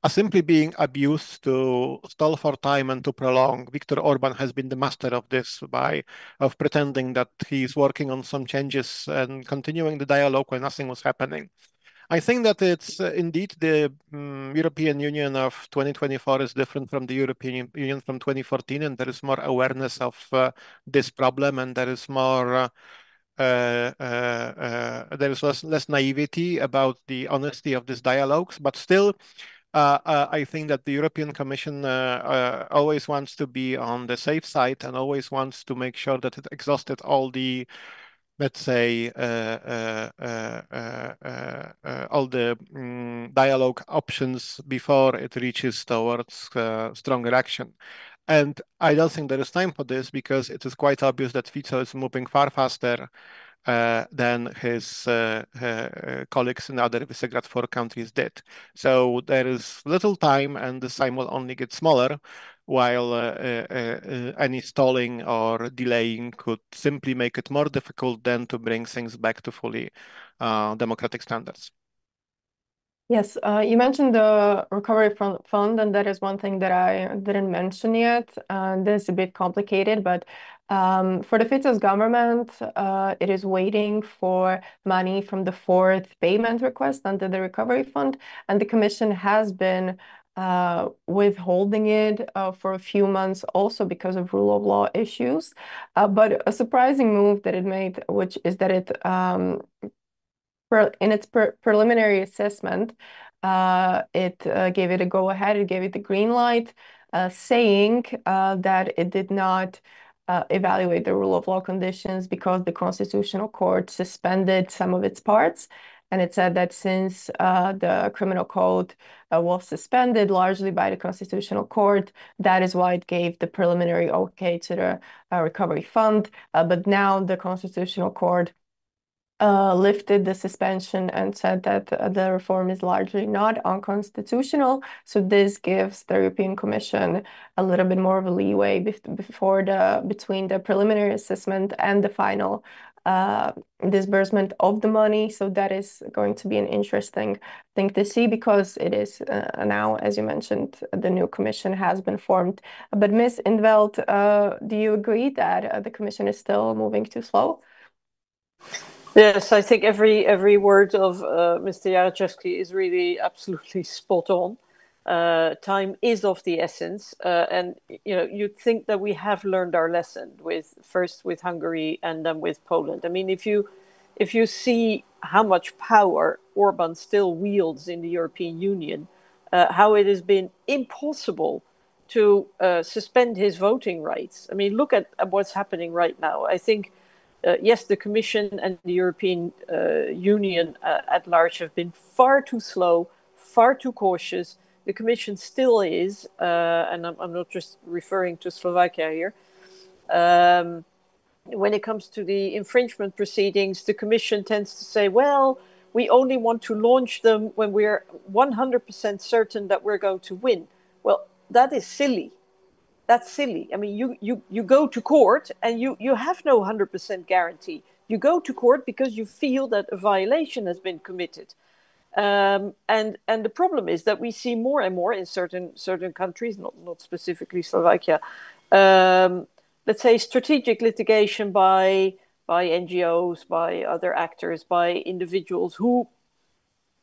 are simply being abused to stall for time and to prolong. Viktor Orban has been the master of this of pretending that he's working on some changes and continuing the dialogue when nothing was happening. I think that it's indeed the European Union of 2024 is different from the European Union from 2014, and there is more awareness of this problem, and there is more there is less naivety about the honesty of these dialogues, but still I think that the European Commission always wants to be on the safe side and always wants to make sure that it exhausted all the, let's say, all the dialogue options before it reaches towards stronger action. And I don't think there is time for this because it is quite obvious that Fico is moving far faster than his colleagues in other Visegrad 4 countries did. So there is little time, and the time will only get smaller, while any stalling or delaying could simply make it more difficult than to bring things back to fully democratic standards. Yes, you mentioned the recovery fund, and that is one thing that I didn't mention yet. This is a bit complicated, but for the Fico's government, it is waiting for money from the fourth payment request under the recovery fund, and the Commission has been withholding it for a few months also because of rule of law issues. But a surprising move that it made, which is that it in its preliminary assessment, it gave it a go-ahead, it gave it the green light, saying that it did not evaluate the rule of law conditions because the Constitutional Court suspended some of its parts. And it said that since the criminal code was suspended largely by the Constitutional Court, that is why it gave the preliminary okay to the recovery fund. But now the Constitutional Court lifted the suspension and said that the reform is largely not unconstitutional. So this gives the European Commission a little bit more of a leeway between the preliminary assessment and the final disbursement of the money. So that is going to be an interesting thing to see because it is now, as you mentioned, the new Commission has been formed. But Ms. Indveld, do you agree that the Commission is still moving too slow? Yes, I think every word of Mr. Jaraczewski is really absolutely spot on. Time is of the essence, and you'd think that we have learned our lesson first with Hungary and then with Poland. I mean, if you see how much power Orban still wields in the European Union, how it has been impossible to suspend his voting rights. I mean, look at what's happening right now. I think. Yes, the Commission and the European Union at large have been far too slow, far too cautious. the Commission still is, and I'm not just referring to Slovakia here, when it comes to the infringement proceedings, the Commission tends to say, well, we only want to launch them when we're 100% certain that we're going to win. Well, that is silly. That's silly. I mean, you go to court and you have no 100% guarantee. You go to court because you feel that a violation has been committed. And the problem is that we see more and more in certain countries, not specifically Slovakia, let's say strategic litigation by NGOs, by other actors, by individuals who,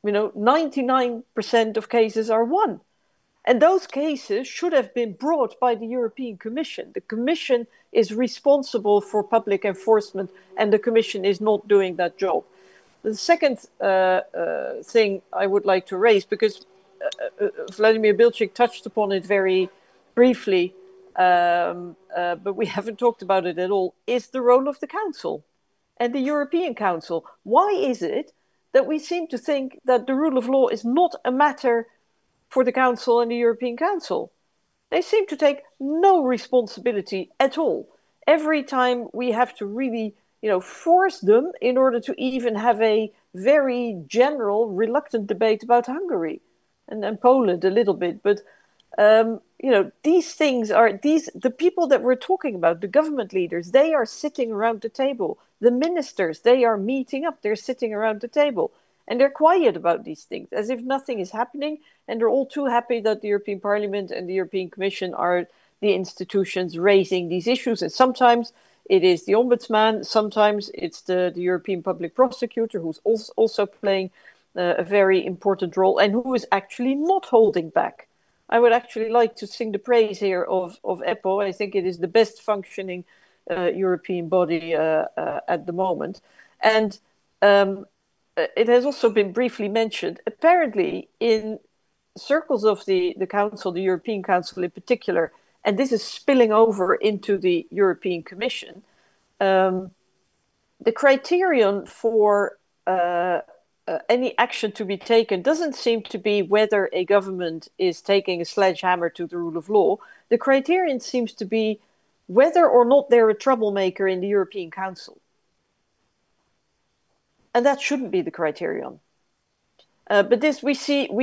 99% of cases are won. And those cases should have been brought by the European Commission. The Commission is responsible for public enforcement, and the Commission is not doing that job. The second thing I would like to raise, because Vladimír Bilčík touched upon it very briefly, but we haven't talked about it at all, is the role of the Council and the European Council. Why is it that we seem to think that the rule of law is not a matter for the Council and the European Council? They seem to take no responsibility at all. Every time we have to really, force them in order to even have a very general, reluctant debate about Hungary and Poland a little bit. But, these things are, the people that we're talking about, the government leaders, they are sitting around the table. The ministers, they are meeting up, they're sitting around the table. And they're quiet about these things, as if nothing is happening. And they're all too happy that the European Parliament and the European Commission are the institutions raising these issues. And sometimes it is the Ombudsman, sometimes it's the European Public Prosecutor, who's also playing a very important role and who is actually not holding back. I would actually like to sing the praise here of EPO. I think it is the best functioning European body at the moment. And it has also been briefly mentioned, apparently in circles of the Council, the European Council in particular, and this is spilling over into the European Commission, the criterion for any action to be taken doesn't seem to be whether a government is taking a sledgehammer to the rule of law. The criterion seems to be whether or not they're a troublemaker in the European Council. And that shouldn't be the criterion. But this we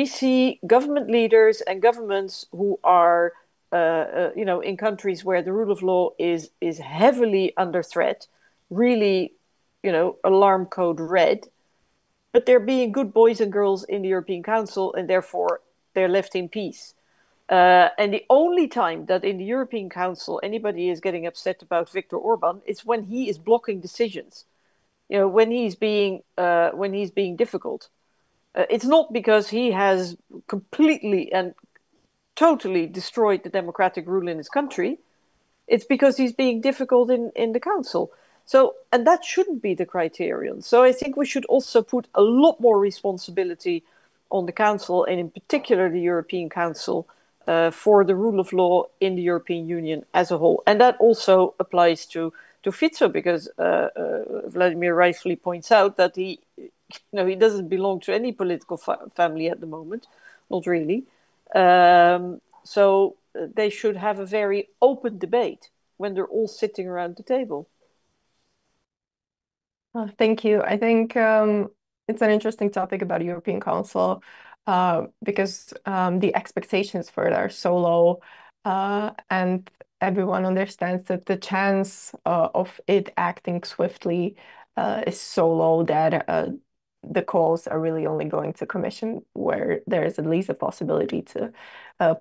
see government leaders and governments who are in countries where the rule of law is heavily under threat, really, alarm code red. But they're being good boys and girls in the European Council, and therefore they're left in peace. And the only time that in the European Council anybody is getting upset about Viktor Orban is when he is blocking decisions. When he's being difficult. It's not because he has completely and totally destroyed the democratic rule in his country. It's because he's being difficult in the Council. So, and that shouldn't be the criterion. So I think we should also put a lot more responsibility on the Council, and in particular the European Council, for the rule of law in the European Union as a whole. And that also applies to Fico, because Vladimir rightfully points out that he doesn't belong to any political family at the moment, not really. So they should have a very open debate when they're all sitting around the table. Thank you. I think it's an interesting topic about European Council because the expectations for it are so low, and everyone understands that the chance of it acting swiftly is so low that the calls are really only going to Commission, where there is at least a possibility to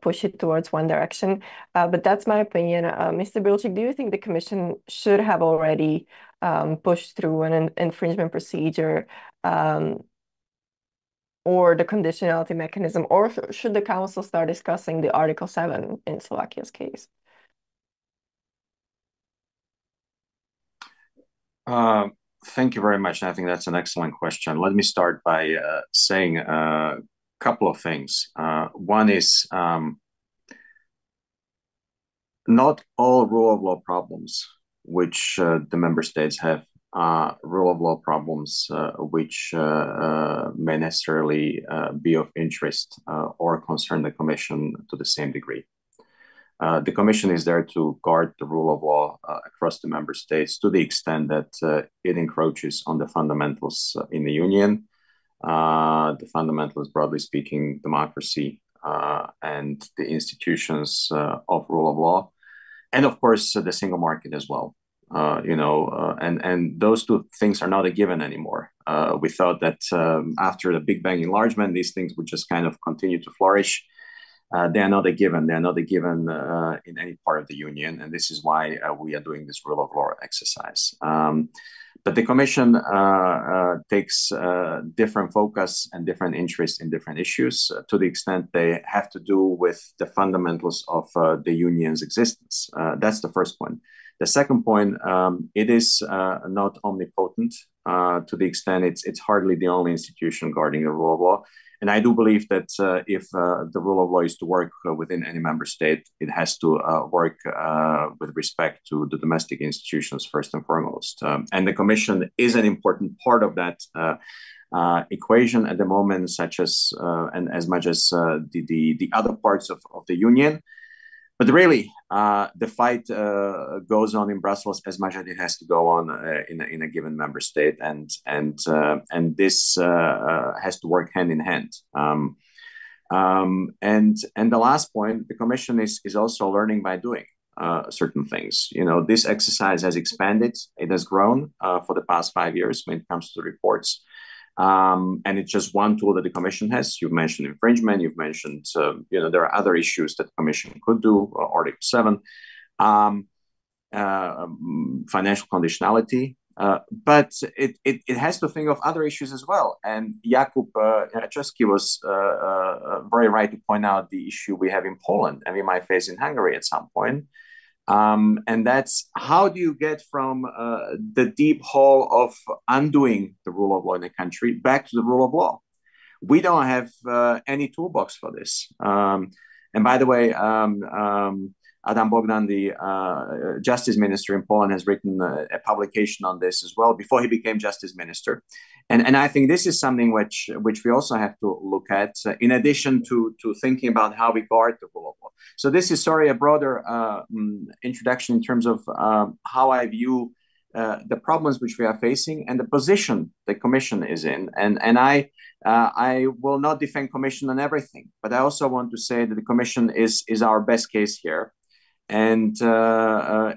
push it towards one direction. But that's my opinion. Mr. Bilčík, do you think the Commission should have already pushed through an infringement procedure or the conditionality mechanism, or should the Council start discussing the Article 7 in Slovakia's case? Thank you very much. I think that's an excellent question. Let me start by saying a couple of things. One is not all rule of law problems which the member states have rule of law problems which may necessarily be of interest or concern the Commission to the same degree. The Commission is there to guard the rule of law across the member states to the extent that it encroaches on the fundamentals in the Union. The fundamentals, broadly speaking, democracy and the institutions of rule of law, and of course the single market as well. And those two things are not a given anymore. We thought that after the Big Bang enlargement, these things would just kind of continue to flourish. They are not a given. They are not a given in any part of the Union, and this is why we are doing this rule of law exercise. But the Commission takes different focus and different interest in different issues to the extent they have to do with the fundamentals of the Union's existence. That's the first point. The second point, it is not omnipotent to the extent it's hardly the only institution guarding the rule of law. And I do believe that if the rule of law is to work within any member state, it has to work with respect to the domestic institutions first and foremost. And the Commission is an important part of that equation at the moment, such as and as much as the other parts of the Union. But really, the fight goes on in Brussels as much as it has to go on in a given member state, and this has to work hand in hand. And the last point, the Commission is also learning by doing certain things. This exercise has expanded; it has grown for the past 5 years when it comes to the reports. And it's just one tool that the Commission has. You've mentioned infringement. You've mentioned, there are other issues that the Commission could do, Article 7, financial conditionality. But it has to think of other issues as well. And Jakub Jaraczewski was very right to point out the issue we have in Poland and we might face in Hungary at some point. And that's how do you get from the deep hole of undoing the rule of law in the country back to the rule of law? We don't have any toolbox for this. And by the way, Adam Bogdan, the justice minister in Poland, has written a publication on this as well before he became justice minister. And I think this is something which we also have to look at in addition to thinking about how we guard the rule of law. So this is, a broader introduction in terms of how I view the problems which we are facing and the position the Commission is in. And I will not defend Commission on everything, but I also want to say that the Commission is our best case here. And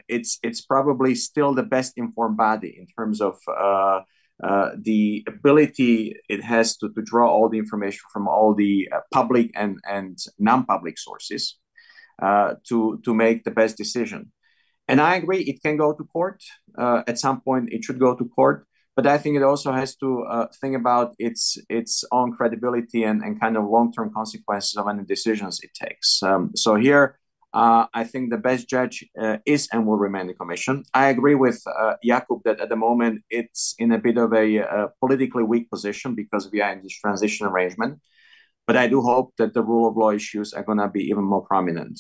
it's probably still the best informed body in terms of the ability it has to draw all the information from all the public and non-public sources to make the best decision. And I agree, it can go to court. At some point, it should go to court. But I think it also has to think about its own credibility and kind of long-term consequences of any decisions it takes. So here, I think the best judge is and will remain the Commission. I agree with Jakub that at the moment it's in a bit of a politically weak position because we are in this transition arrangement. But I do hope that the rule of law issues are going to be even more prominent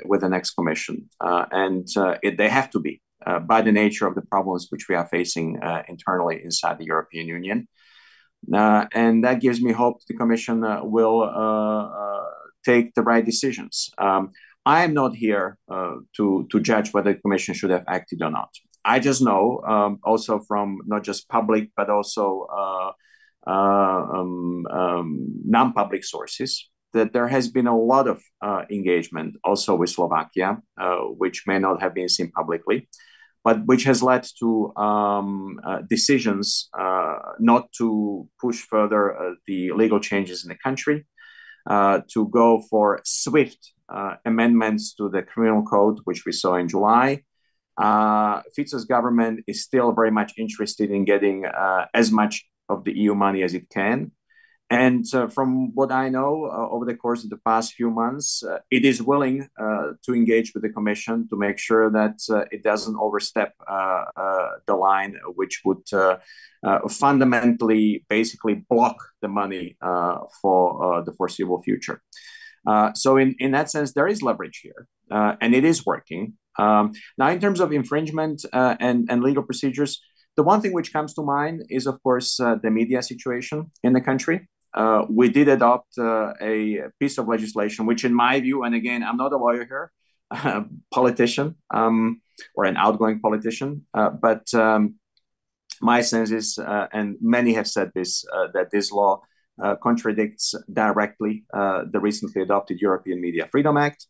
with the next Commission. They have to be by the nature of the problems which we are facing internally inside the European Union. And that gives me hope the Commission will take the right decisions. I am not here to judge whether the Commission should have acted or not. I just know, also from not just public, but also non-public sources, that there has been a lot of engagement also with Slovakia, which may not have been seen publicly, but which has led to decisions not to push further the legal changes in the country, to go for swift amendments to the criminal code, which we saw in July. Fico's government is still very much interested in getting as much of the EU money as it can. And from what I know, over the course of the past few months, it is willing to engage with the Commission to make sure that it doesn't overstep the line, which would fundamentally basically block the money for the foreseeable future. So in that sense, there is leverage here, and it is working. Now, in terms of infringement and legal procedures, The one thing which comes to mind is, of course, the media situation in the country. We did adopt a piece of legislation, which in my view, and again, I'm not a lawyer here, politician or an outgoing politician, but my sense is, and many have said this, that this law contradicts directly the recently adopted European Media Freedom Act,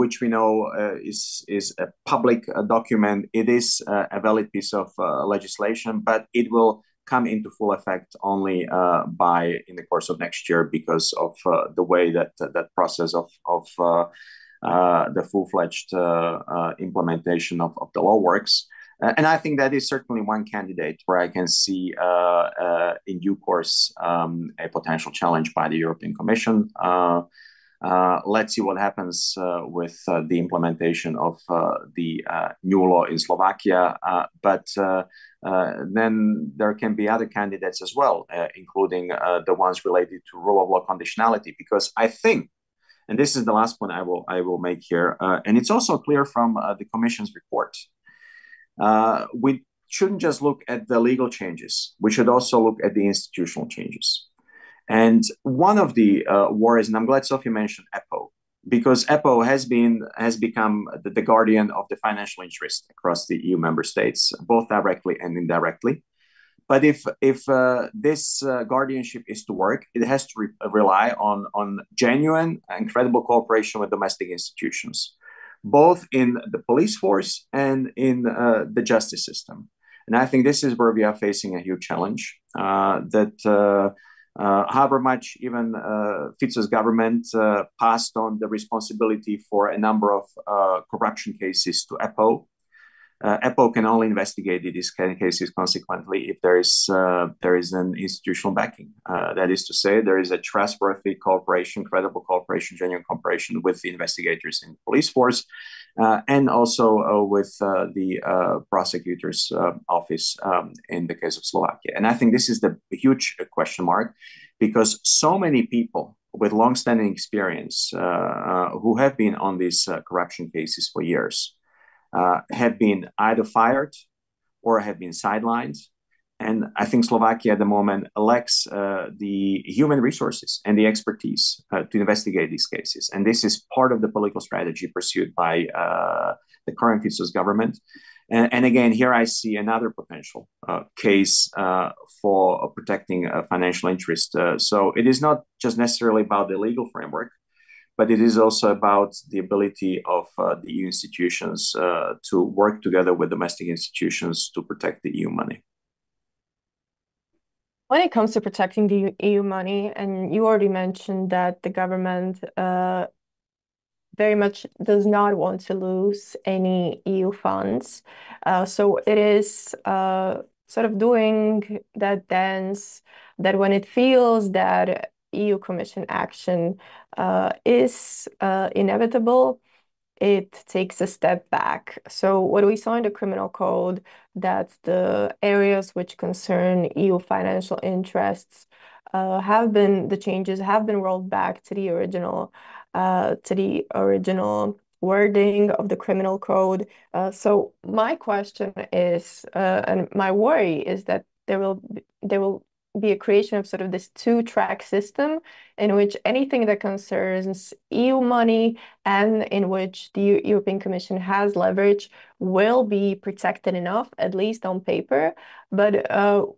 which we know is a public document. It is a valid piece of legislation, but it will come into full effect only in the course of next year because of the way that that process of the full-fledged implementation of the law works. And I think that is certainly one candidate where I can see in due course a potential challenge by the European Commission. Let's see what happens with the implementation of the new law in Slovakia. But then there can be other candidates as well, including the ones related to rule of law conditionality, because I think, and this is the last point I will make here, and it's also clear from the Commission's report, we shouldn't just look at the legal changes. We should also look at the institutional changes. And one of the worries, and I'm glad Sophie mentioned EPO, because EPO has become the guardian of the financial interest across the EU member states, both directly and indirectly. But if this guardianship is to work, it has to rely on genuine and credible cooperation with domestic institutions, both in the police force and in the justice system. And I think this is where we are facing a huge challenge, however much even Fico's government passed on the responsibility for a number of corruption cases to EPO. EPO can only investigate these cases consequently if there is an institutional backing. That is to say, there is a trustworthy cooperation, credible cooperation, genuine cooperation with the investigators in the police force, and also with the prosecutor's office in the case of Slovakia. And I think this is the huge question mark, because so many people with long-standing experience who have been on these corruption cases for years have been either fired or have been sidelined. And I think Slovakia at the moment lacks the human resources and the expertise to investigate these cases. And this is part of the political strategy pursued by the current Fico's government. And again, here I see another potential case for protecting financial interest. So it is not just necessarily about the legal framework, but it is also about the ability of the EU institutions to work together with domestic institutions to protect the EU money. When it comes to protecting the EU money, and you already mentioned that the government very much does not want to lose any EU funds. So it is sort of doing that dance that when it feels that EU Commission action is inevitable, it takes a step back. So what we saw in the criminal code, that the areas which concern EU financial interests the changes have been rolled back to the original wording of the criminal code. So my question is, and my worry is that there will be a creation of sort of this two-track system in which anything that concerns EU money and in which the European Commission has leverage will be protected enough, at least on paper. But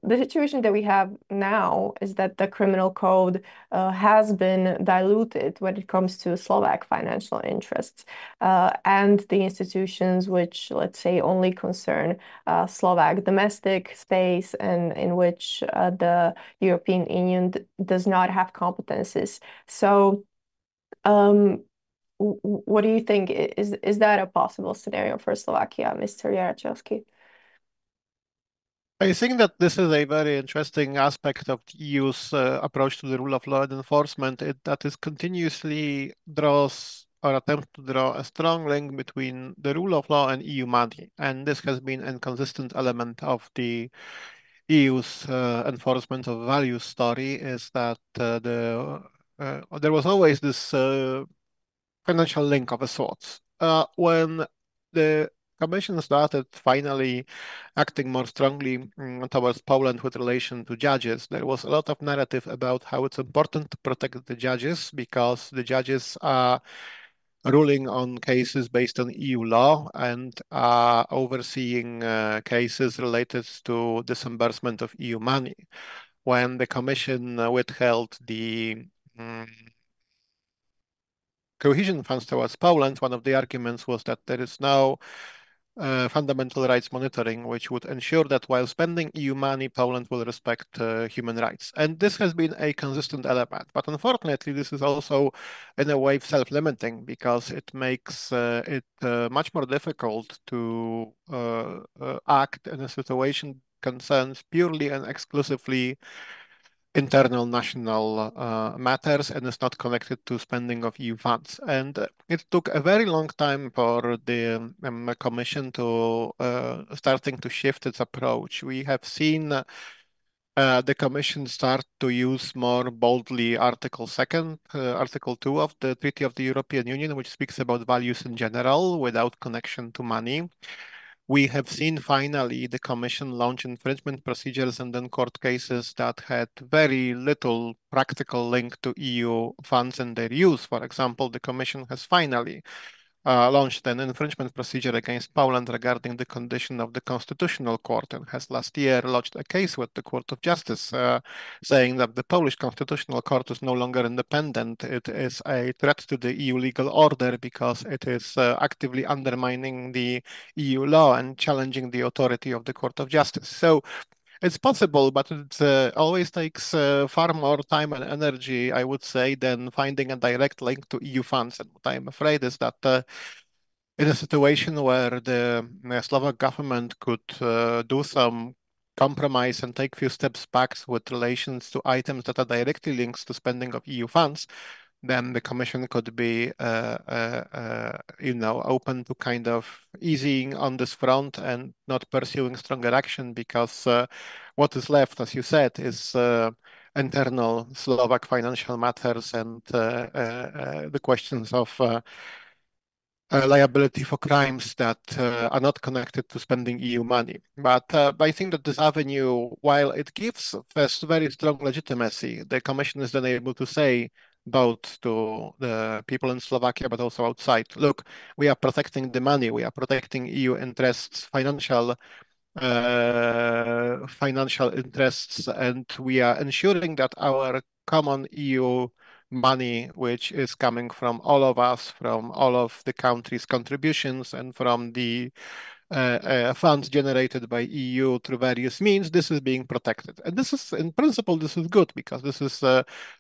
the situation that we have now is that the criminal code has been diluted when it comes to Slovak financial interests and the institutions which, let's say, only concern Slovak domestic space and in which the European Union does not have competences. So what do you think? Is that a possible scenario for Slovakia, Mr. Jaraczewski? I think that this is a very interesting aspect of the EU's approach to the rule of law and enforcement. That is continuously draws or attempts to draw a strong link between the rule of law and EU money. And this has been a consistent element of the EU's enforcement of values story, is that there was always this financial link of a sort. When the Commission started finally acting more strongly towards Poland with relation to judges. There was a lot of narrative about how it's important to protect the judges because the judges are ruling on cases based on EU law and are overseeing cases related to disbursement of EU money. When the Commission withheld the cohesion funds towards Poland, one of the arguments was that there is no fundamental rights monitoring, which would ensure that while spending EU money, Poland will respect human rights. And this has been a consistent element. But unfortunately, this is also in a way self-limiting because it makes it much more difficult to act in a situation concerns purely and exclusively internal national matters and is not connected to spending of EU funds. And it took a very long time for the Commission to starting to shift its approach. We have seen the Commission start to use more boldly Article 2 of the Treaty of the European Union, which speaks about values in general without connection to money. We have seen finally the Commission launch infringement procedures and then court cases that had very little practical link to EU funds and their use. For example, the Commission has finally launched an infringement procedure against Poland regarding the condition of the Constitutional Court and has last year lodged a case with the Court of Justice saying that the Polish Constitutional Court is no longer independent. It is a threat to the EU legal order because it is actively undermining the EU law and challenging the authority of the Court of Justice. So it's possible, but it always takes far more time and energy, I would say, than finding a direct link to EU funds. And what I'm afraid is that in a situation where the Slovak government could do some compromise and take few steps back with relations to items that are directly linked to spending of EU funds, then the Commission could be, open to kind of easing on this front and not pursuing stronger action because what is left, as you said, is internal Slovak financial matters and the questions of liability for crimes that are not connected to spending EU money. But I think that this avenue, while it gives first very strong legitimacy, the Commission is then able to say both to the people in Slovakia, but also outside, look, we are protecting the money, we are protecting EU interests, financial interests, and we are ensuring that our common EU money, which is coming from all of us, from all of the countries' contributions, and from the funds generated by EU through various means, this is being protected. And this is, in principle, this is good because this is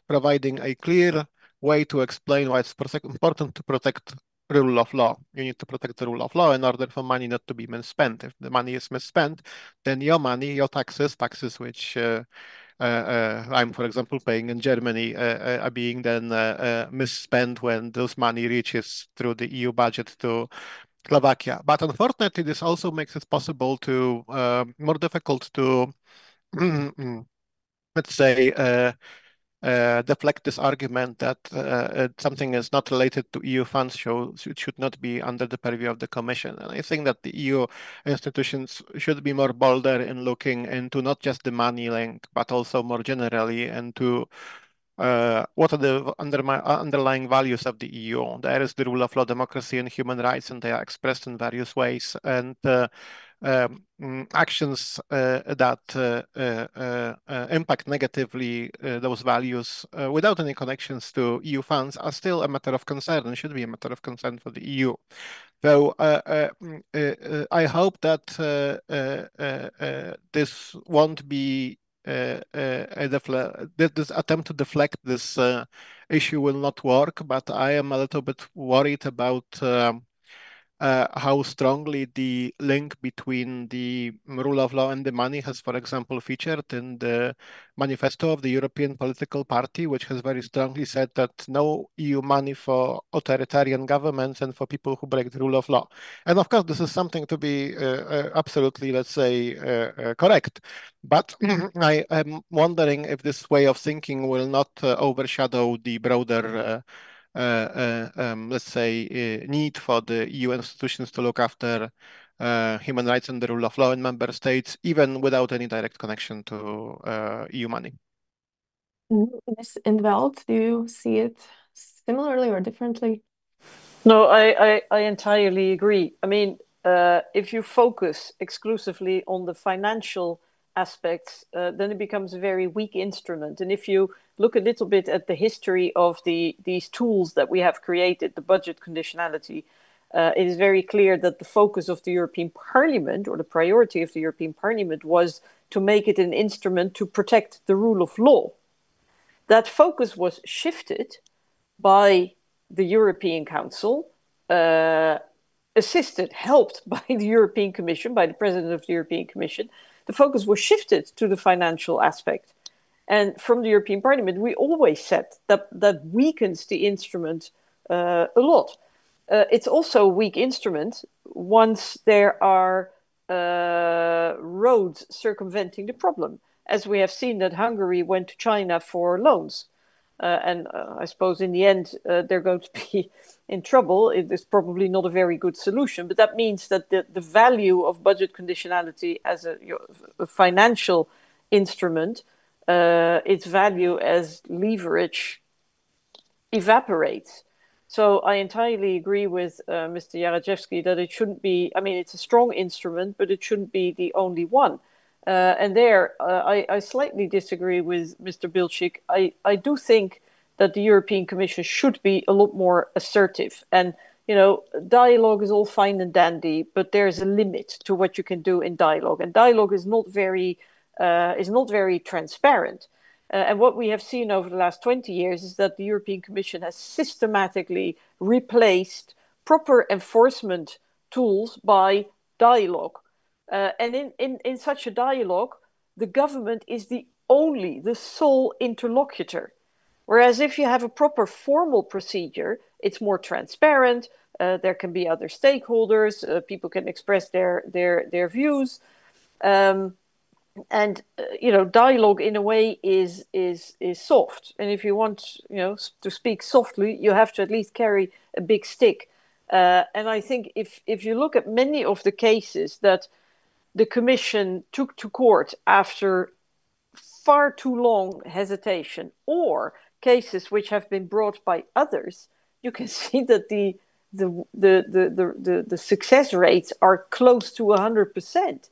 providing a clear way to explain why it's important to protect rule of law. You need to protect the rule of law in order for money not to be misspent. If the money is misspent, then your money, your taxes which I'm, for example, paying in Germany, are being then misspent when those money reaches through the EU budget to Slovakia. But unfortunately, this also makes it possible to more difficult to, let's say, deflect this argument that something is not related to EU funds, it should not be under the purview of the Commission. And I think that the EU institutions should be more bolder in looking into not just the money link, but also more generally into what are the underlying values of the EU. There is the rule of law, democracy, and human rights, and they are expressed in various ways. And actions that impact negatively those values without any connections to EU funds are still a matter of concern and should be a matter of concern for the EU. So I hope that this won't be this attempt to deflect this issue will not work, but I am a little bit worried about how strongly the link between the rule of law and the money has, for example, featured in the manifesto of the European political party, which has very strongly said that no EU money for authoritarian governments and for people who break the rule of law. And of course, this is something to be absolutely, let's say, correct. But I am wondering if this way of thinking will not overshadow the broader let's say, need for the EU institutions to look after human rights and the rule of law in member states, even without any direct connection to EU money. Ms. Indveld, do you see it similarly or differently? No, I entirely agree. I mean, if you focus exclusively on the financial aspects, then it becomes a very weak instrument. And if you look a little bit at the history of these tools that we have created, the budget conditionality, it is very clear that the focus of the European Parliament, or the priority of the European Parliament, was to make it an instrument to protect the rule of law. That focus was shifted by the European Council, assisted, helped by the European Commission, by the President of the European Commission. The focus was shifted to the financial aspect. And from the European Parliament, we always said that weakens the instrument a lot. It's also a weak instrument once there are roads circumventing the problem, as we have seen that Hungary went to China for loans. And I suppose in the end, they're going to be in trouble. It is probably not a very good solution, but that means that the value of budget conditionality as a financial instrument, its value as leverage evaporates. So I entirely agree with Mr. Jaraczewski that it shouldn't be, I mean, it's a strong instrument, but it shouldn't be the only one. And there, I slightly disagree with Mr. Bilčík. I do think that the European Commission should be a lot more assertive. And, you know, dialogue is all fine and dandy, but there's a limit to what you can do in dialogue. And dialogue is not very transparent. And what we have seen over the last 20 years is that the European Commission has systematically replaced proper enforcement tools by dialogue. And in such a dialogue, the government is the sole interlocutor. Whereas if you have a proper formal procedure, it's more transparent. There can be other stakeholders. People can express their views. And you know, dialogue in a way is soft. And if you want, you know, to speak softly, you have to at least carry a big stick. And I think if you look at many of the cases that the Commission took to court after far too long hesitation, or cases which have been brought by others, you can see that the success rates are close to 100%.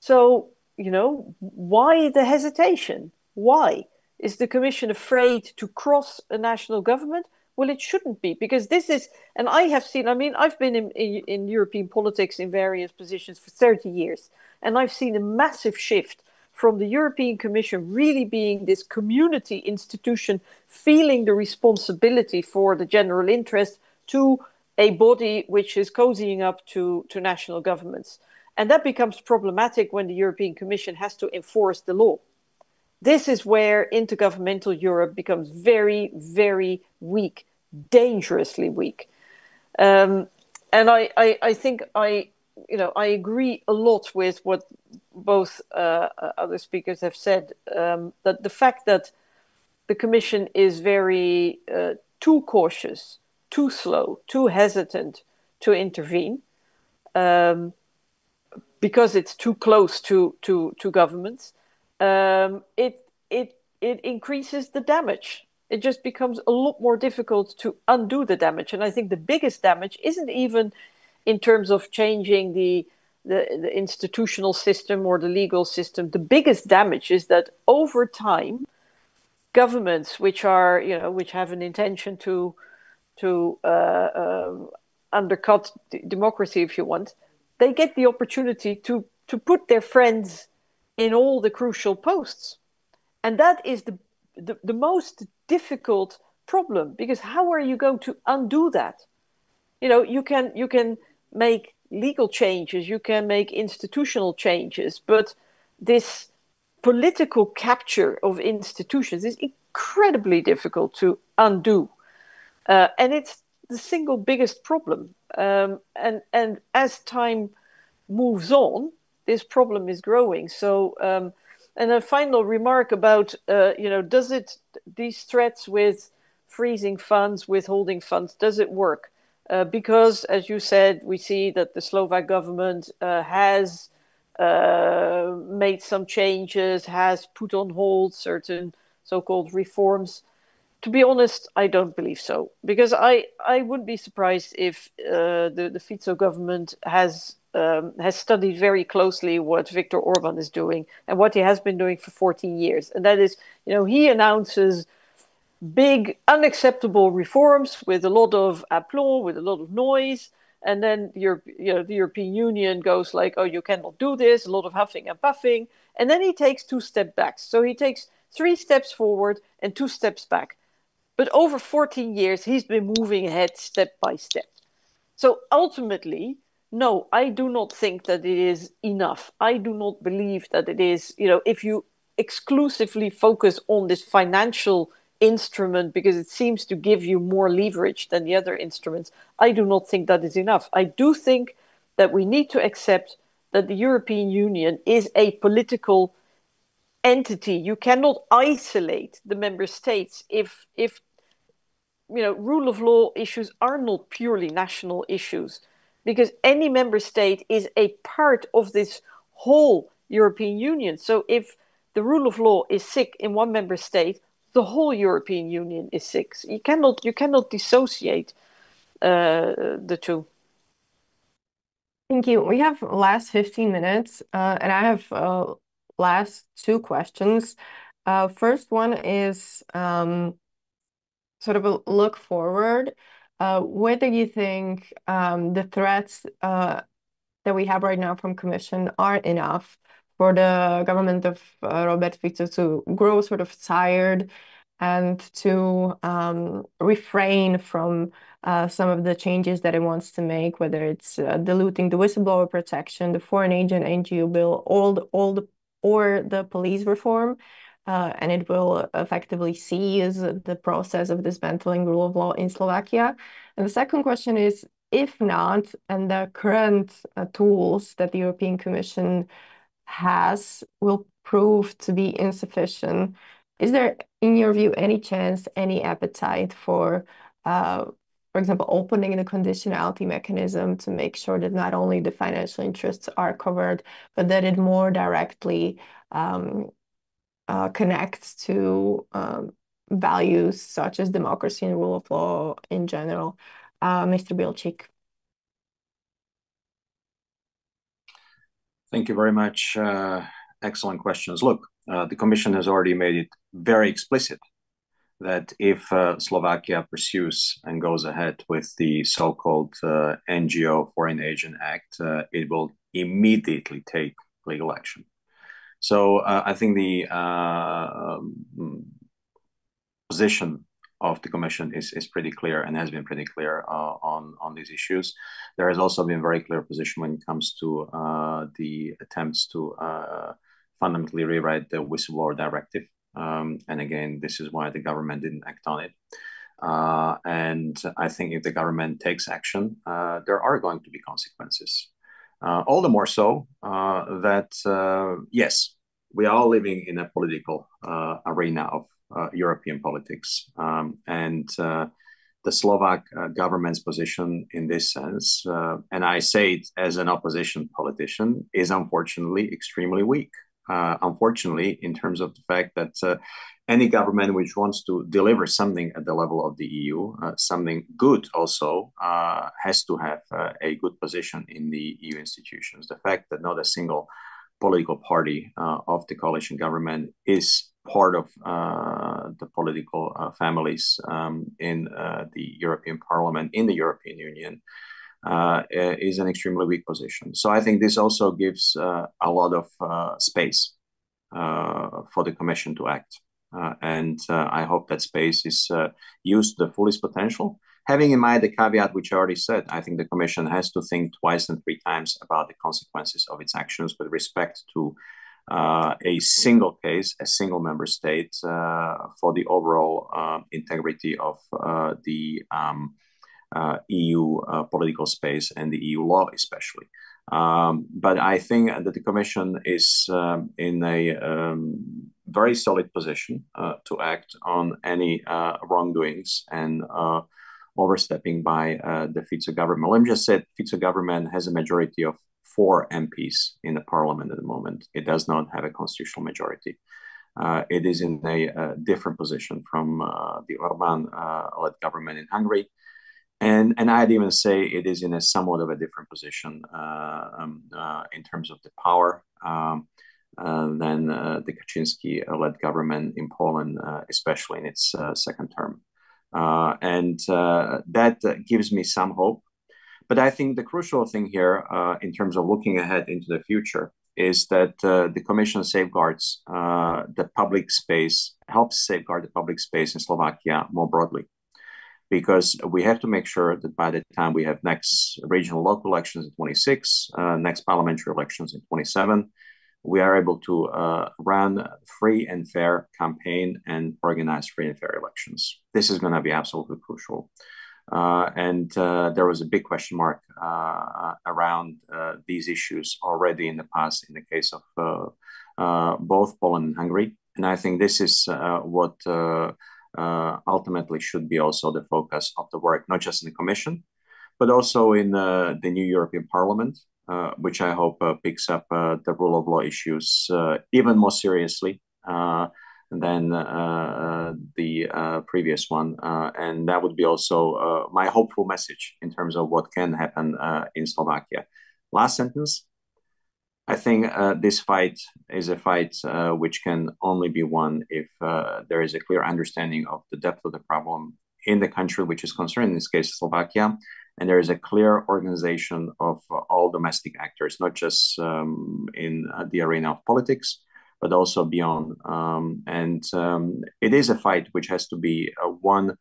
So, you know, why the hesitation? Why? Is the Commission afraid to cross a national government? Well, it shouldn't be, because this is, and I have seen, I mean, I've been in European politics in various positions for 30 years, and I've seen a massive shift from the European Commission really being this community institution, feeling the responsibility for the general interest, to a body which is cozying up to national governments. And that becomes problematic when the European Commission has to enforce the law. This is where intergovernmental Europe becomes very, very weak, dangerously weak. And I think I agree a lot with what both other speakers have said, that the fact that the Commission is very too cautious, too slow, too hesitant to intervene, because it's too close to governments, it increases the damage. It just becomes a lot more difficult to undo the damage. And I think the biggest damage isn't even in terms of changing the institutional system or the legal system. The biggest damage is that over time, governments which have an intention to undercut democracy, if you want, they get the opportunity to put their friends in all the crucial posts. And that is the most difficult problem, because how are you going to undo that? You know, you can make legal changes, you can make institutional changes, but this political capture of institutions is incredibly difficult to undo. And it's the single biggest problem. And as time moves on, this problem is growing. So, and a final remark about, these threats with freezing funds, withholding funds, does it work? because, as you said, we see that the Slovak government has made some changes, has put on hold certain so-called reforms. To be honest, I don't believe so, because I wouldn't be surprised if the Fico government has studied very closely what Viktor Orban is doing and what he has been doing for 14 years. And that is, he announces big, unacceptable reforms with a lot of aplomb, with a lot of noise. And then the European Union goes like, oh, you cannot do this, a lot of huffing and puffing. And then he takes 2 steps back. So he takes 3 steps forward and 2 steps back. But over 14 years, he's been moving ahead step by step. So ultimately, no, I do not think that it is enough. I do not believe that it is, if you exclusively focus on this financial instrument because it seems to give you more leverage than the other instruments, I do not think that is enough. I do think that we need to accept that the European Union is a political entity. You cannot isolate the member states if rule of law issues are not purely national issues, because any member state is a part of this whole European Union. So if the rule of law is sick in one member state, the whole European Union is sick. You cannot dissociate the two. Thank you. We have last 15 minutes, and I have last 2 questions. First one is sort of a look forward. Whether you think the threats that we have right now from Commission are enough for the government of Robert Fico to grow sort of tired and to refrain from some of the changes that it wants to make, whether it's diluting the whistleblower protection, the foreign agent NGO bill, or the police reform. And it will effectively seize the process of dismantling rule of law in Slovakia. And the second question is, if not, and the current tools that the European Commission has will prove to be insufficient, is there, in your view, any chance, any appetite for example, opening the conditionality mechanism to make sure that not only the financial interests are covered, but that it more directly connects to values such as democracy and rule of law in general? Mr. Bilčík. Thank you very much. Excellent questions. Look, the Commission has already made it very explicit that if Slovakia pursues and goes ahead with the so-called NGO Foreign Agent Act, it will immediately take legal action. So I think the position of the Commission is pretty clear and has been pretty clear on these issues. There has also been very clear position when it comes to the attempts to fundamentally rewrite the whistleblower directive. And again, this is why the government didn't act on it. And I think if the government takes action, there are going to be consequences. All the more so that, yes, we are living in a political arena of European politics. And the Slovak government's position in this sense, and I say it as an opposition politician, is unfortunately extremely weak. Unfortunately, in terms of the fact that any government which wants to deliver something at the level of the EU, something good also, has to have a good position in the EU institutions. The fact that not a single political party of the coalition government is part of the political families in the European Parliament, in the European Union, is an extremely weak position. So I think this also gives a lot of space for the Commission to act. And I hope that space is used to the fullest potential. Having in mind the caveat which I already said, I think the Commission has to think twice and 3 times about the consequences of its actions with respect to a single case, a single member state, for the overall integrity of the EU political space and the EU law especially. But I think that the Commission is in a very solid position to act on any wrongdoings and overstepping by the Fico government. Let me just say, Fico government has a majority of 4 MPs in the parliament at the moment. It does not have a constitutional majority. It is in a different position from the Orban-led government in Hungary. And I'd even say it is in a somewhat of a different position in terms of the power than the Kaczynski-led government in Poland, especially in its second term. And that gives me some hope. But I think the crucial thing here, in terms of looking ahead into the future, is that the Commission safeguards the public space, helps safeguard the public space in Slovakia more broadly. Because we have to make sure that by the time we have next regional local elections in 26, next parliamentary elections in 27, we are able to run free and fair campaign and organize free and fair elections. This is going to be absolutely crucial. And there was a big question mark around these issues already in the past in the case of both Poland and Hungary. And I think this is what ultimately should be also the focus of the work, not just in the Commission, but also in the new European Parliament, which I hope picks up the rule of law issues even more seriously than the previous one. And that would be also my hopeful message in terms of what can happen in Slovakia. Last sentence. I think this fight is a fight which can only be won if there is a clear understanding of the depth of the problem in the country which is concerned, in this case, Slovakia, and there is a clear organization of all domestic actors, not just in the arena of politics, but also beyond. It is a fight which has to be won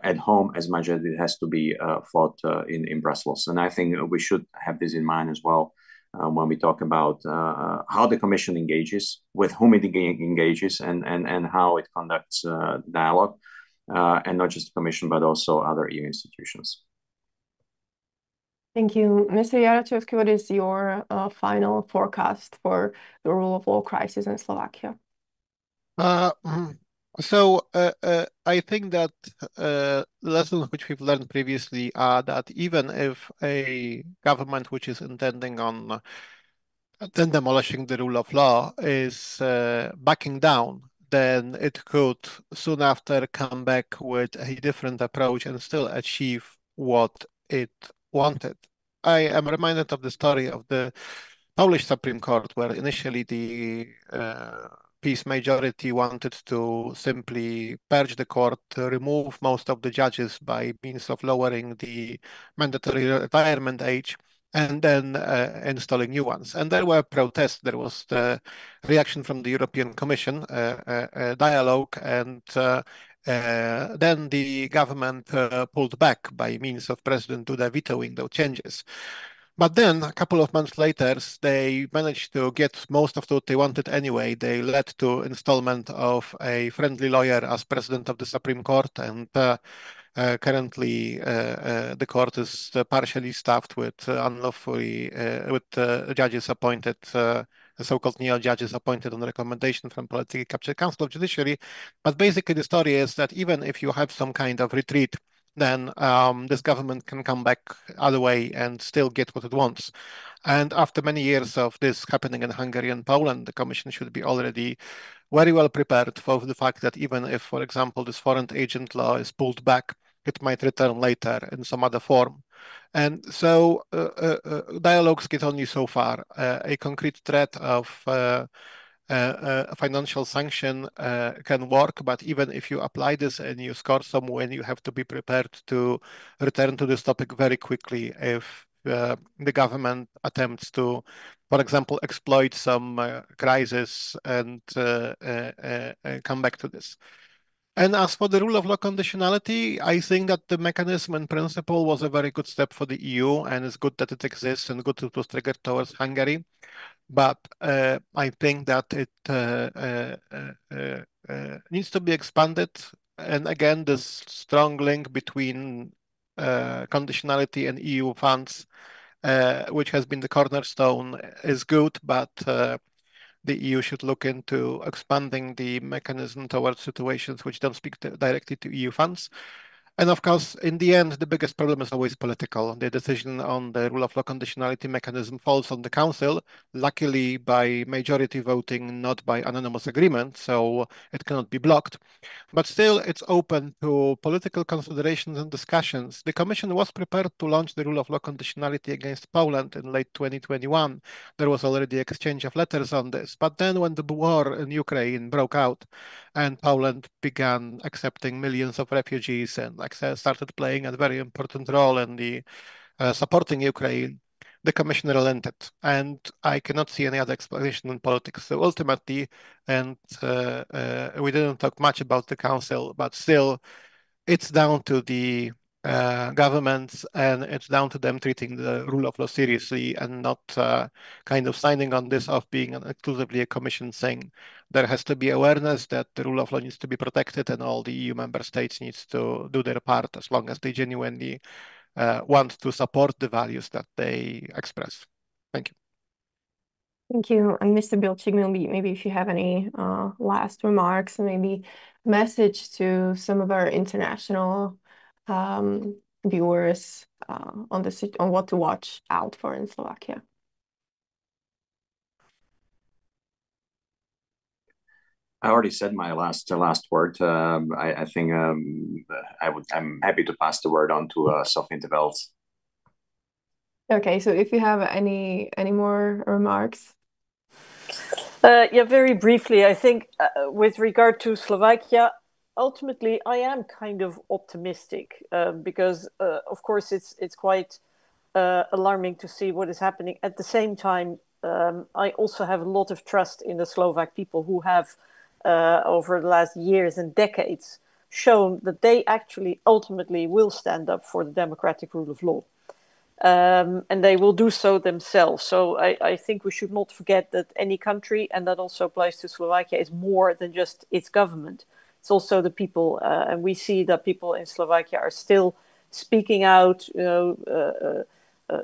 at home as much as it has to be fought in Brussels. And I think we should have this in mind as well when we talk about how the Commission engages, with whom it engages, and how it conducts dialogue, and not just the Commission, but also other EU institutions. Thank you. Mr. Jaraczewski, what is your final forecast for the rule of law crisis in Slovakia? So I think that lessons which we've learned previously are that even if a government which is intending on then demolishing the rule of law is backing down, then it could soon after come back with a different approach and still achieve what it wanted. I am reminded of the story of the Polish Supreme Court, where initially the peace majority wanted to simply purge the court, remove most of the judges by means of lowering the mandatory retirement age, and then installing new ones. And there were protests. There was the reaction from the European Commission, dialogue, and then the government pulled back by means of President Duda vetoing those changes. But then, a couple of months later, they managed to get most of what they wanted anyway. They led to installment of a friendly lawyer as president of the Supreme Court, and currently the court is partially staffed with unlawfully judges appointed, so-called neo-judges appointed on recommendation from politically captured Council of Judiciary. But basically the story is that even if you have some kind of retreat, then this government can come back other way and still get what it wants. And after many years of this happening in Hungary and Poland, the Commission should be already very well prepared for the fact that even if, for example, this foreign agent law is pulled back, it might return later in some other form. And so dialogues get only so far. A concrete threat of a financial sanction can work, but even if you apply this and you score some win, you have to be prepared to return to this topic very quickly if the government attempts to, for example, exploit some crisis and come back to this. And as for the rule of law conditionality, I think that the mechanism in principle was a very good step for the EU, and it's good that it exists and good that it was triggered towards Hungary. But I think that it needs to be expanded. And again, this strong link between conditionality and EU funds, which has been the cornerstone, is good, but the EU should look into expanding the mechanism towards situations which don't speak directly to EU funds. And of course, in the end, the biggest problem is always political. The decision on the rule of law conditionality mechanism falls on the Council, luckily by majority voting, not by unanimous agreement, so it cannot be blocked. But still, it's open to political considerations and discussions. The Commission was prepared to launch the rule of law conditionality against Poland in late 2021. There was already exchange of letters on this. But then when the war in Ukraine broke out and Poland began accepting millions of refugees and started playing a very important role in the supporting Ukraine, the Commission relented, and I cannot see any other explanation in politics. So ultimately, and we didn't talk much about the Council, but still, it's down to the governments, and it's down to them treating the rule of law seriously and not kind of signing on this of being exclusively a Commission thing. There has to be awareness that the rule of law needs to be protected, and all the EU member states needs to do their part as long as they genuinely want to support the values that they express. Thank you. Thank you. And Mr. Bilčík, maybe if you have any last remarks, maybe message to some of our international viewers on what to watch out for in Slovakia. I already said my last word. I think I'm happy to pass the word on to Sophie Interveld. Okay, so if you have any more remarks. Yeah, very briefly, I think with regard to Slovakia, ultimately, I am kind of optimistic because, of course, it's quite alarming to see what is happening. At the same time, I also have a lot of trust in the Slovak people who have, over the last years and decades, shown that they actually ultimately will stand up for the democratic rule of law. And they will do so themselves. So I think we should not forget that any country, and that also applies to Slovakia, is more than just its government. It's also the people, and we see that people in Slovakia are still speaking out,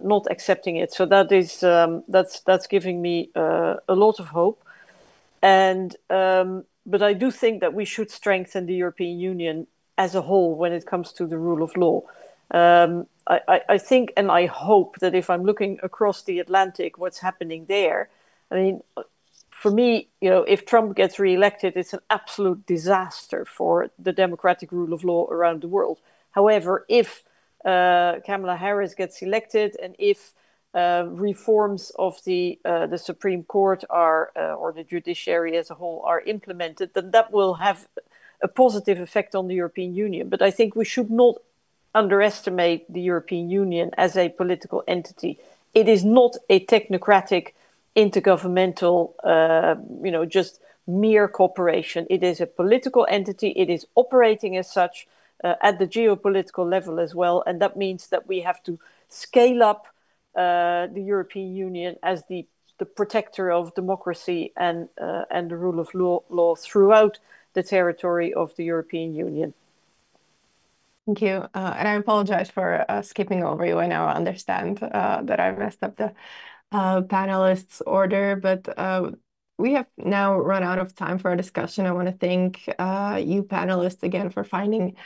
not accepting it. So that is that's giving me a lot of hope. And but I do think that we should strengthen the European Union as a whole when it comes to the rule of law. I think and I hope that if I'm looking across the Atlantic, what's happening there, I mean, for me, if Trump gets reelected, it's an absolute disaster for the democratic rule of law around the world. However, if Kamala Harris gets elected and if reforms of the Supreme Court are, or the judiciary as a whole, are implemented, then that will have a positive effect on the European Union. But I think we should not underestimate the European Union as a political entity. It is not a technocratic, intergovernmental, just mere cooperation. It is a political entity. It is operating as such at the geopolitical level as well. And that means that we have to scale up the European Union as the protector of democracy and the rule of law throughout the territory of the European Union. Thank you. And I apologize for skipping over you. I now understand that I messed up the panelists' order, but we have now run out of time for our discussion. I want to thank you panelists again for finding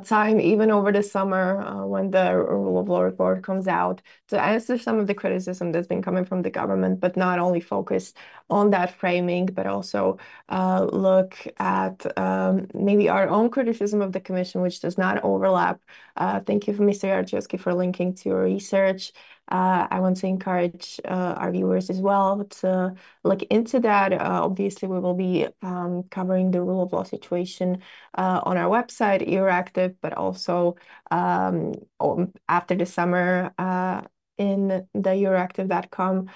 time, even over the summer when the rule of law report comes out, to answer some of the criticism that's been coming from the government, but not only focus on that framing, but also look at maybe our own criticism of the Commission, which does not overlap. Thank you, Mr. Jaraczewski, for linking to your research. I want to encourage our viewers as well to look into that. Obviously, we will be covering the rule of law situation on our website, EURACTIV, but also after the summer in the EURACTIV.com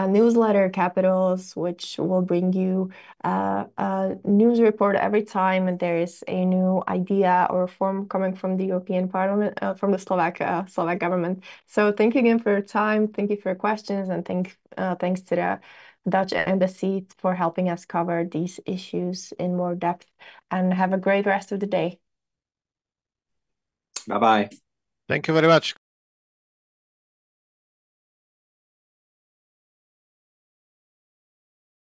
newsletter, Capitals, which will bring you a news report every time there is a new idea or reform coming from the European Parliament, from the Slovak government. So thank you again for your time. Thank you for your questions, and thanks to the Dutch Embassy for helping us cover these issues in more depth. And have a great rest of the day. Bye-bye. Thank you very much.